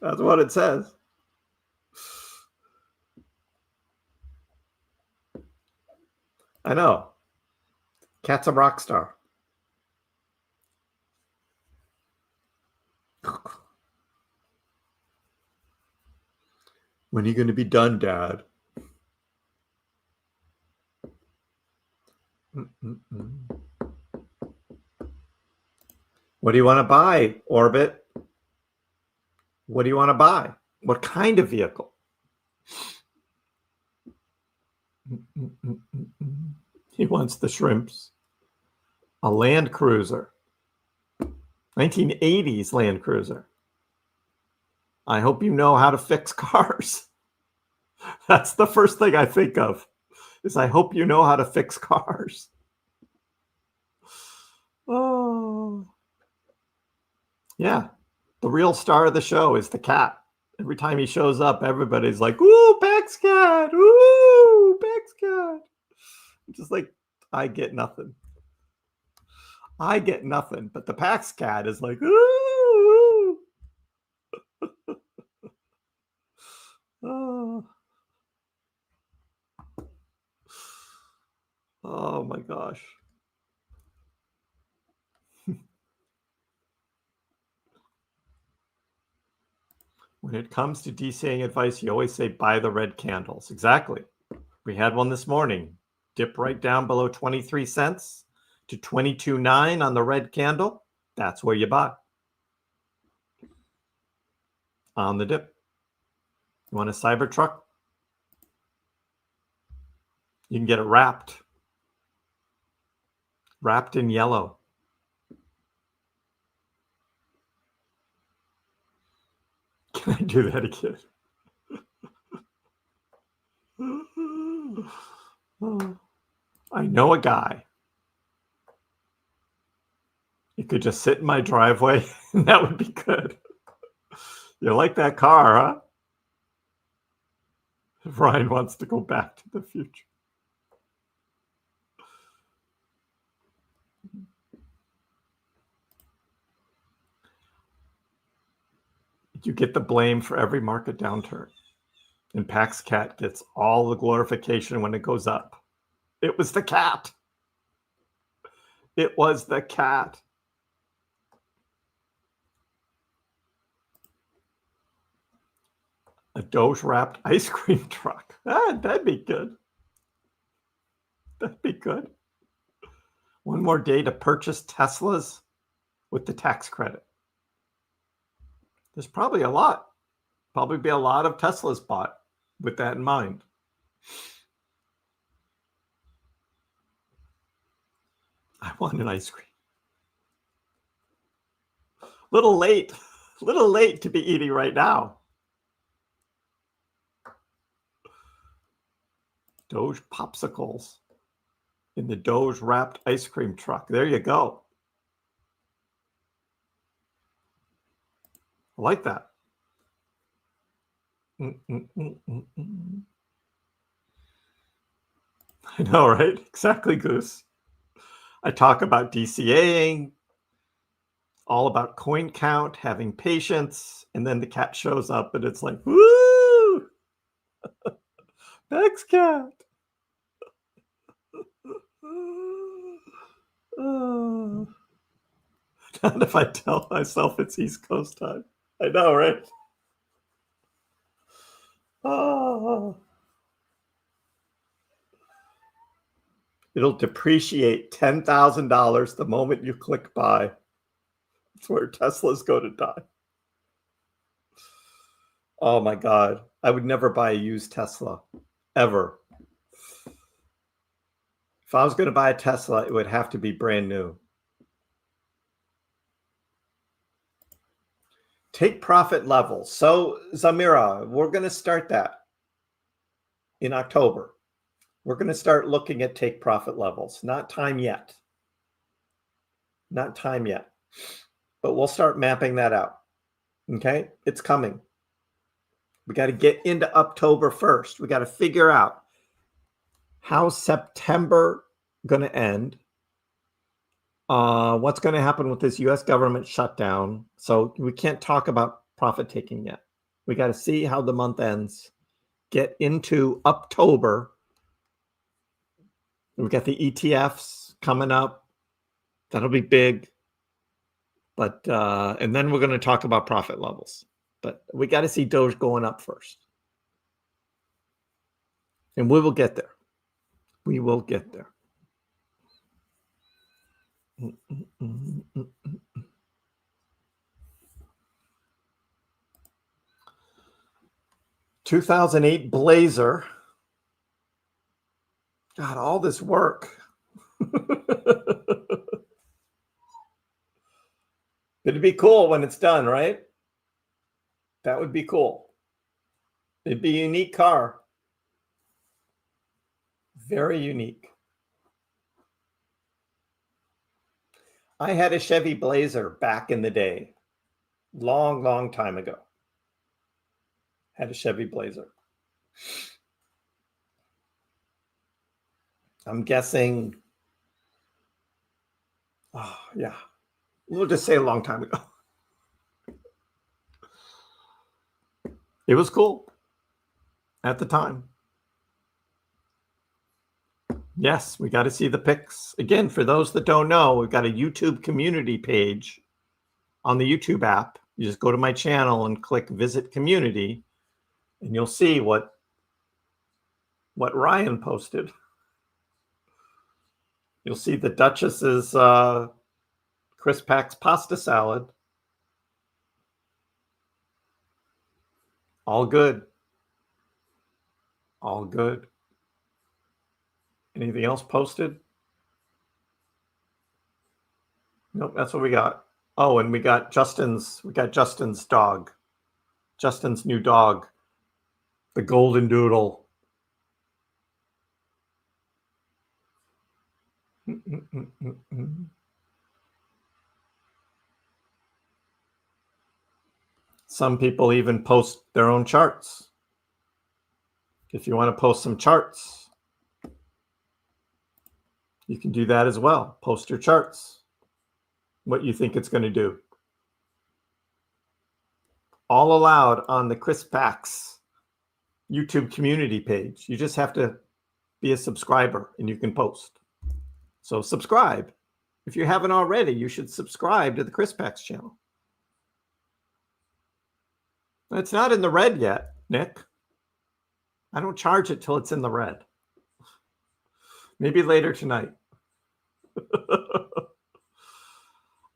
That's what it says. I know. Cat's a rock star. When are you going to be done, Dad? What do you want to buy, Orbit? What do you want to buy? What kind of vehicle? He wants the shrimps. A Land Cruiser. 1980s Land Cruiser. I hope you know how to fix cars. That's the first thing I think of, is I hope you know how to fix cars. Oh. Yeah. The real star of the show is the cat. Every time he shows up, everybody's like, ooh, Pax Cat. Ooh, Pax Cat. Just like, I get nothing. I get nothing. But the Pax Cat is like, ooh. Oh. Oh my gosh. When it comes to DCAing advice, you always say buy the red candles. Exactly. We had one this morning. Dip right down below 23 cents to 22.9 on the red candle. That's where you buy. On the dip. You want a Cybertruck? You can get it wrapped. Wrapped in yellow. Can I do that again? I know a guy. He could just sit in my driveway and that would be good. You like that car, huh? Ryan wants to go back to the future. You get the blame for every market downturn. And Pax Cat gets all the glorification when it goes up. It was the cat. It was the cat. A Doge wrapped ice cream truck. That'd be good. That'd be good. One more day to purchase Teslas with the tax credit. There's probably a lot. Probably be a lot of Teslas bought with that in mind. I want an ice cream. Little late to be eating right now. Doge popsicles in the Doge wrapped ice cream truck. There you go. I like that. I know, right? Exactly, Goose. I talk about DCAing, all about coin count, having patience, and then the cat shows up and it's like, woo! Pax Cat. Oh. Not if I tell myself it's East Coast time. I know, right? Oh. It'll depreciate $10,000 the moment you click buy. It's where Teslas go to die. Oh my God. I would never buy a used Tesla, ever. If I was going to buy a Tesla, it would have to be brand new. Take profit levels. So, Zamira, we're going to start that in October. We're going to start looking at take profit levels. Not time yet. Not time yet. But we'll start mapping that out. Okay? It's coming. We got to get into Uptober first. We got to figure out how's September going to end. What's going to happen with this U.S. government shutdown? So we can't talk about profit taking yet. We got to see how the month ends. Get into Uptober. We got the ETFs coming up. That'll be big. But and then we're going to talk about profit levels. But we got to see Doge going up first. And we will get there. We will get there. 2008 Blazer. God, all this work. It'd be cool when it's done, right? That would be cool. It'd be a unique car. Very unique. I had a Chevy Blazer back in the day. Long, long time ago. Had a Chevy Blazer. I'm guessing, oh, yeah. We'll just say a long time ago. It was cool at the time. Yes, we got to see the pics. Again, for those that don't know, we've got a YouTube community page on the YouTube app. You just go to my channel and click Visit Community, and you'll see what Ryan posted. You'll see the Duchess's KrissPax pasta salad. All good. All good. Anything else posted? Nope, that's what we got. Oh, and we got Justin's dog. Justin's new dog. The golden doodle. Some people even post their own charts. If you want to post some charts, you can do that as well. Post your charts. What you think it's going to do. All allowed on the KrissPax YouTube community page. You just have to be a subscriber and you can post. So subscribe. If you haven't already, you should subscribe to the KrissPax channel. It's not in the red yet, Nick. I don't charge it till it's in the red. Maybe later tonight.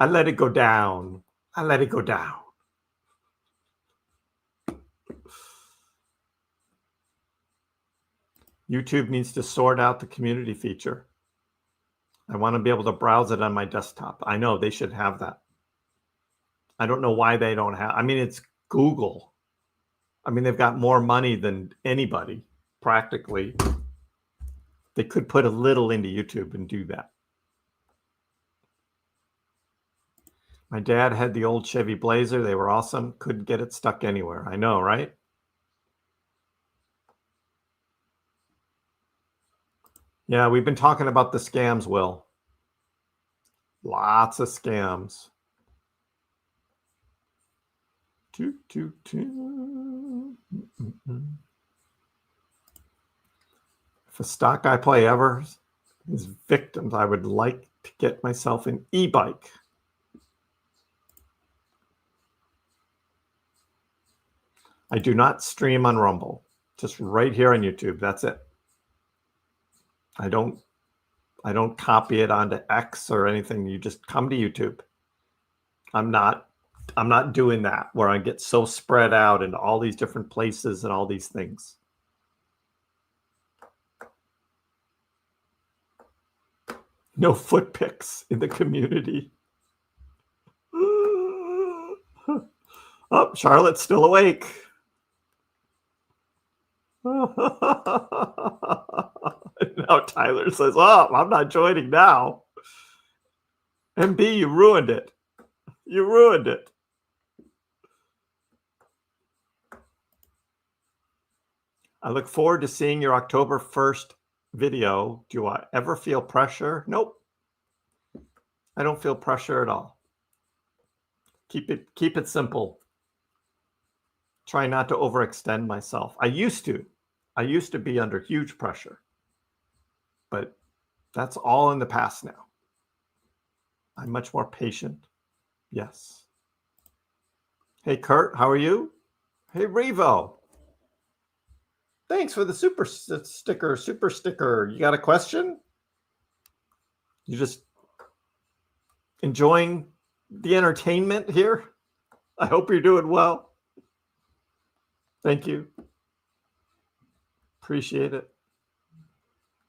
I let it go down. I let it go down. YouTube needs to sort out the community feature. I want to be able to browse it on my desktop. I know they should have that. I don't know why they don't have. I mean, it's Google. I mean, they've got more money than anybody, practically. They could put a little into YouTube and do that. My dad had the old Chevy Blazer. They were awesome. Couldn't get it stuck anywhere. I know, right? Yeah, we've been talking about the scams, Will. Lots of scams. If a stock I play ever is victims, I would like to get myself an e-bike. I do not stream on Rumble, just right here on YouTube. That's it. I don't copy it onto X or anything. You just come to YouTube. I'm not doing that where I get so spread out into all these different places and all these things. No foot pics in the community. Oh, Charlotte's still awake. Now Tyler says, oh, I'm not joining now. MB, you ruined it. You ruined it. I look forward to seeing your October 1st video. Do I ever feel pressure? Nope. I don't feel pressure at all. Keep it simple. Try not to overextend myself. I used to be under huge pressure, but that's all in the past now. I'm much more patient. Yes. Hey, Kurt, how are you? Hey, Revo. Thanks for the super sticker. You got a question? You just enjoying the entertainment here? I hope you're doing well. Thank you. Appreciate it.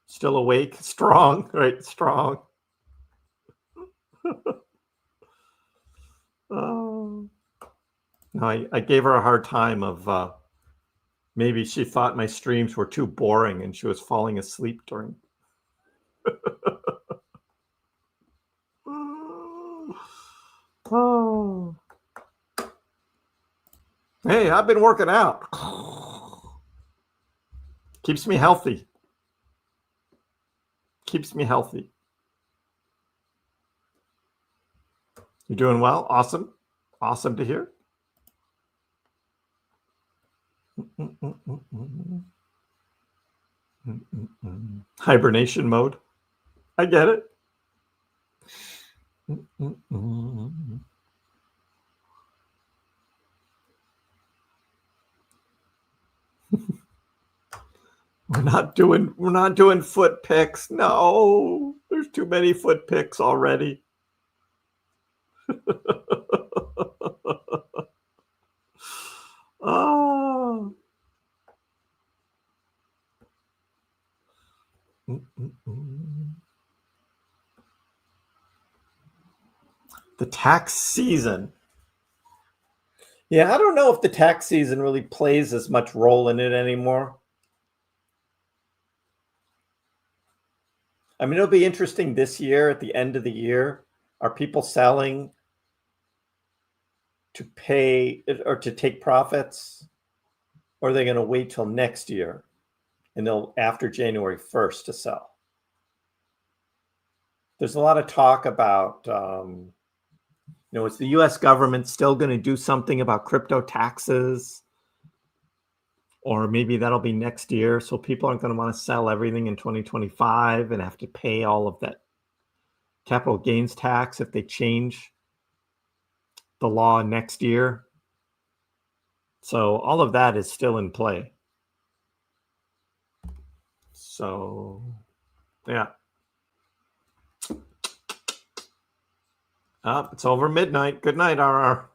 Still awake, strong, right? Strong. Oh. No, I gave her a hard time of maybe she thought my streams were too boring and she was falling asleep during. Oh. Hey, I've been working out. Keeps me healthy. Keeps me healthy. You're doing well? Awesome. Awesome to hear. Hibernation mode. I get it. We're not doing foot picks. No, there's too many foot picks already. Oh. The tax season. Yeah, I don't know if the tax season really plays as much role in it anymore. I mean, it'll be interesting this year at the end of the year. Are people selling to pay or to take profits? Or are they going to wait till next year and they'll after January 1st to sell? There's a lot of talk about, is the US government still going to do something about crypto taxes? Or maybe that'll be next year. So people aren't going to want to sell everything in 2025 and have to pay all of that capital gains tax if they change the law next year. So all of that is still in play. So, yeah. It's over midnight. Good night, RR.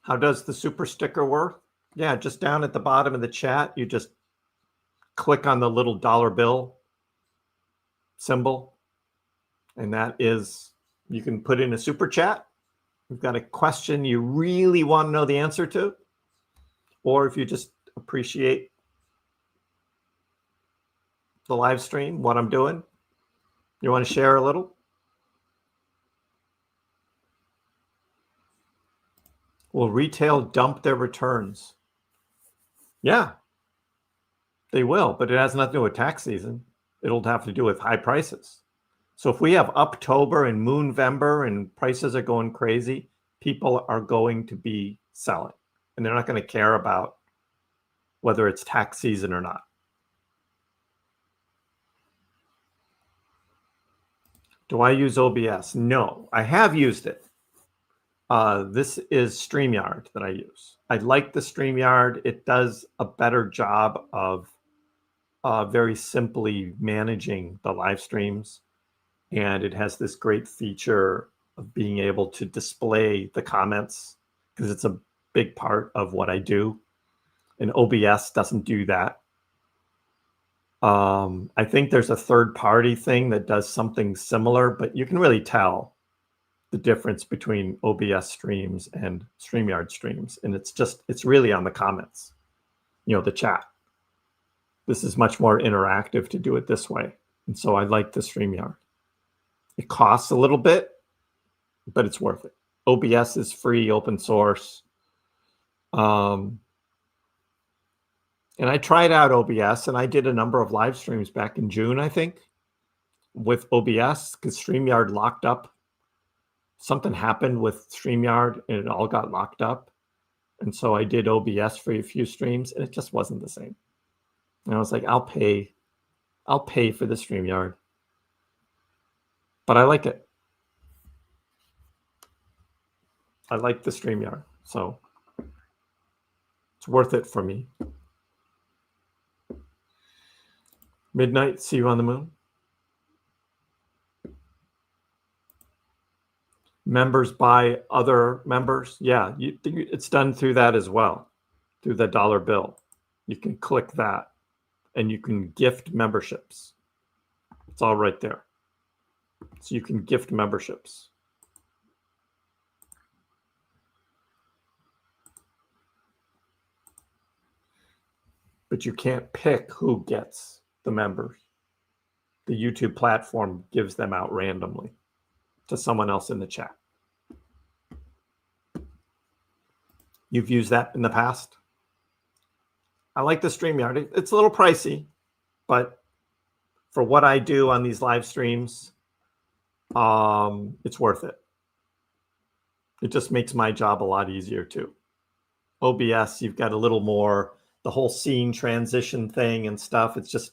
How does the super sticker work? Yeah, just down at the bottom of the chat, you just click on the little dollar bill symbol. And that is, you can put in a super chat. You've got a question you really want to know the answer to. Or if you just appreciate the live stream, what I'm doing, you want to share a little. Will retail dump their returns? Yeah, they will, but it has nothing to do with tax season. It'll have to do with high prices. So if we have Uptober and Moonvember and prices are going crazy, people are going to be selling. And they're not going to care about whether it's tax season or not. Do I use OBS? No, I have used it. This is StreamYard that I use. I like the StreamYard. It does a better job of very simply managing the live streams. And it has this great feature of being able to display the comments because it's a big part of what I do. And OBS doesn't do that. I think there's a third-party thing that does something similar, but you can really tell the difference between OBS streams and StreamYard streams. And it's really on the comments, the chat. This is much more interactive to do it this way. And so I like the StreamYard. It costs a little bit, but it's worth it. OBS is free, open source. And I tried out OBS and I did a number of live streams back in June, I think, with OBS because StreamYard locked up. Something happened with StreamYard and it all got locked up. And so I did OBS for a few streams, and it just wasn't the same. And I was like, I'll pay for the StreamYard. But I like it. I like the StreamYard. So it's worth it for me. Midnight, see you on the moon. Members buy other members. Yeah, it's done through that as well, through the dollar bill. You can click that and you can gift memberships. It's all right there. So you can gift memberships. But you can't pick who gets the members. The YouTube platform gives them out randomly to someone else in the chat. You've used that in the past? I like the StreamYard. It's a little pricey, but for what I do on these live streams, it's worth it. It just makes my job a lot easier too. OBS, you've got a little more, the whole scene transition thing and stuff. It's just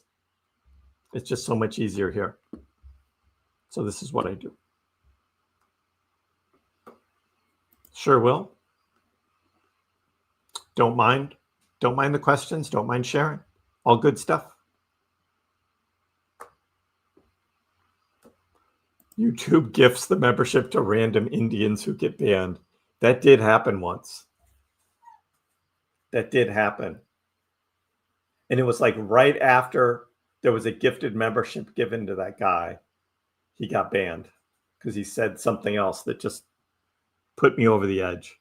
so much easier here. So this is what I do. Sure will. Don't mind the questions. Don't mind sharing. All good stuff. YouTube gifts the membership to random Indians who get banned. That did happen once. That did happen. And it was like right after there was a gifted membership given to that guy, he got banned because he said something else that just put me over the edge.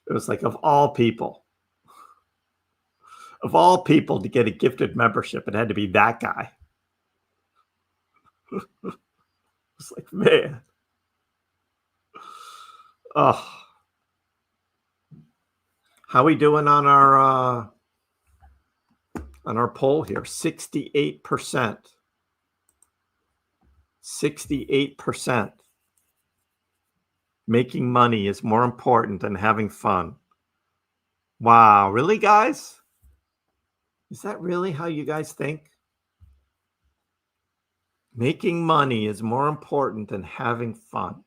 It was like, of all people to get a gifted membership, it had to be that guy. It's like, man. Oh. How we doing on our poll here? 68%. 68%. Making money is more important than having fun. Wow, really, guys? Is that really how you guys think? Making money is more important than having fun.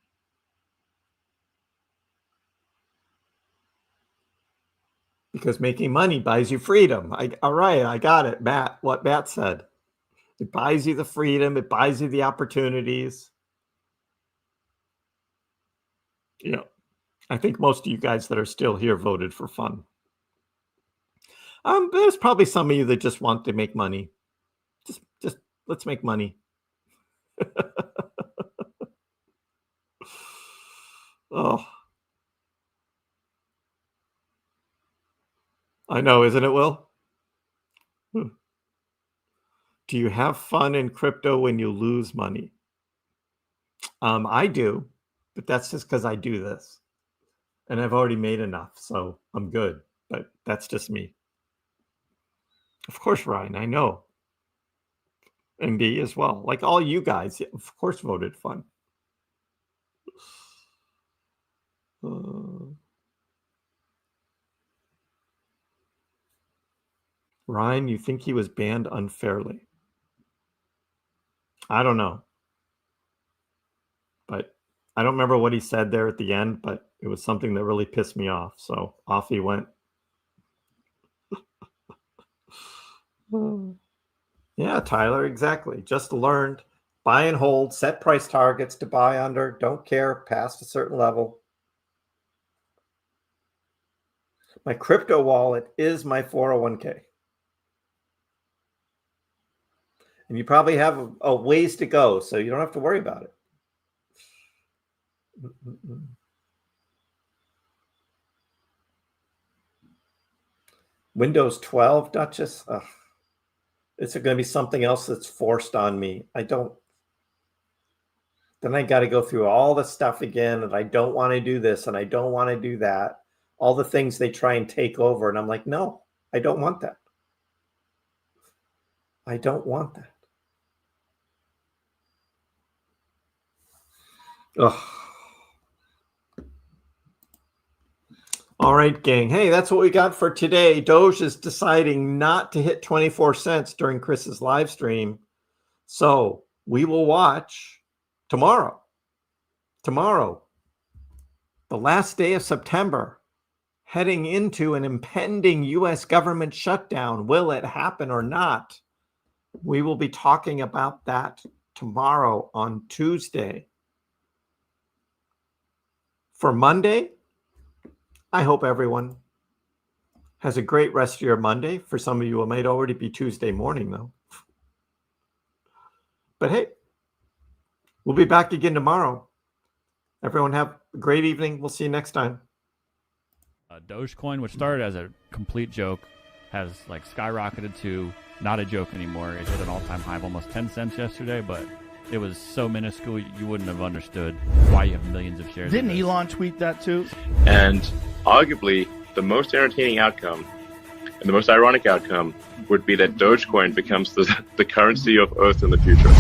Because making money buys you freedom. All right, I got it, Matt. What Matt said. It buys you the freedom. It buys you the opportunities. Yeah. I think most of you guys that are still here voted for fun. There's probably some of you that just want to make money. Just let's make money. Oh. I know, isn't it, Will? Do you have fun in crypto when you lose money? I do, but that's just because I do this. And I've already made enough, so I'm good. But that's just me. Of course, Ryan, I know. MB as well. Like all you guys, of course, voted fun. Ryan, you think he was banned unfairly? I don't know. But I don't remember what he said there at the end, but it was something that really pissed me off. So off he went. Yeah, Tyler, exactly. Just learned. Buy and hold, set price targets to buy under, don't care past a certain level. My crypto wallet is my 401k. And you probably have a ways to go, so you don't have to worry about it. Windows 12, Duchess? Ugh. It's going to be something else that's forced on me. Then I got to go through all the stuff again, and I don't want to do this, and I don't want to do that. All the things they try and take over, and I'm like, no, I don't want that. I don't want that. Ugh. All right, gang. Hey, that's what we got for today. Doge is deciding not to hit 24 cents during Kriss's live stream. So we will watch tomorrow. Tomorrow, the last day of September, heading into an impending U.S. government shutdown. Will it happen or not? We will be talking about that tomorrow on Tuesday. For Monday, I hope everyone has a great rest of your Monday. For some of you, it might already be Tuesday morning, though. But hey, we'll be back again tomorrow. Everyone have a great evening. We'll see you next time. Dogecoin, which started as a complete joke, has like skyrocketed to not a joke anymore. It hit an all-time high of almost 10 cents yesterday, but it was so minuscule you wouldn't have understood why you have millions of shares. Didn't Elon tweet that too? And arguably, the most entertaining outcome and the most ironic outcome would be that Dogecoin becomes the currency of Earth in the future.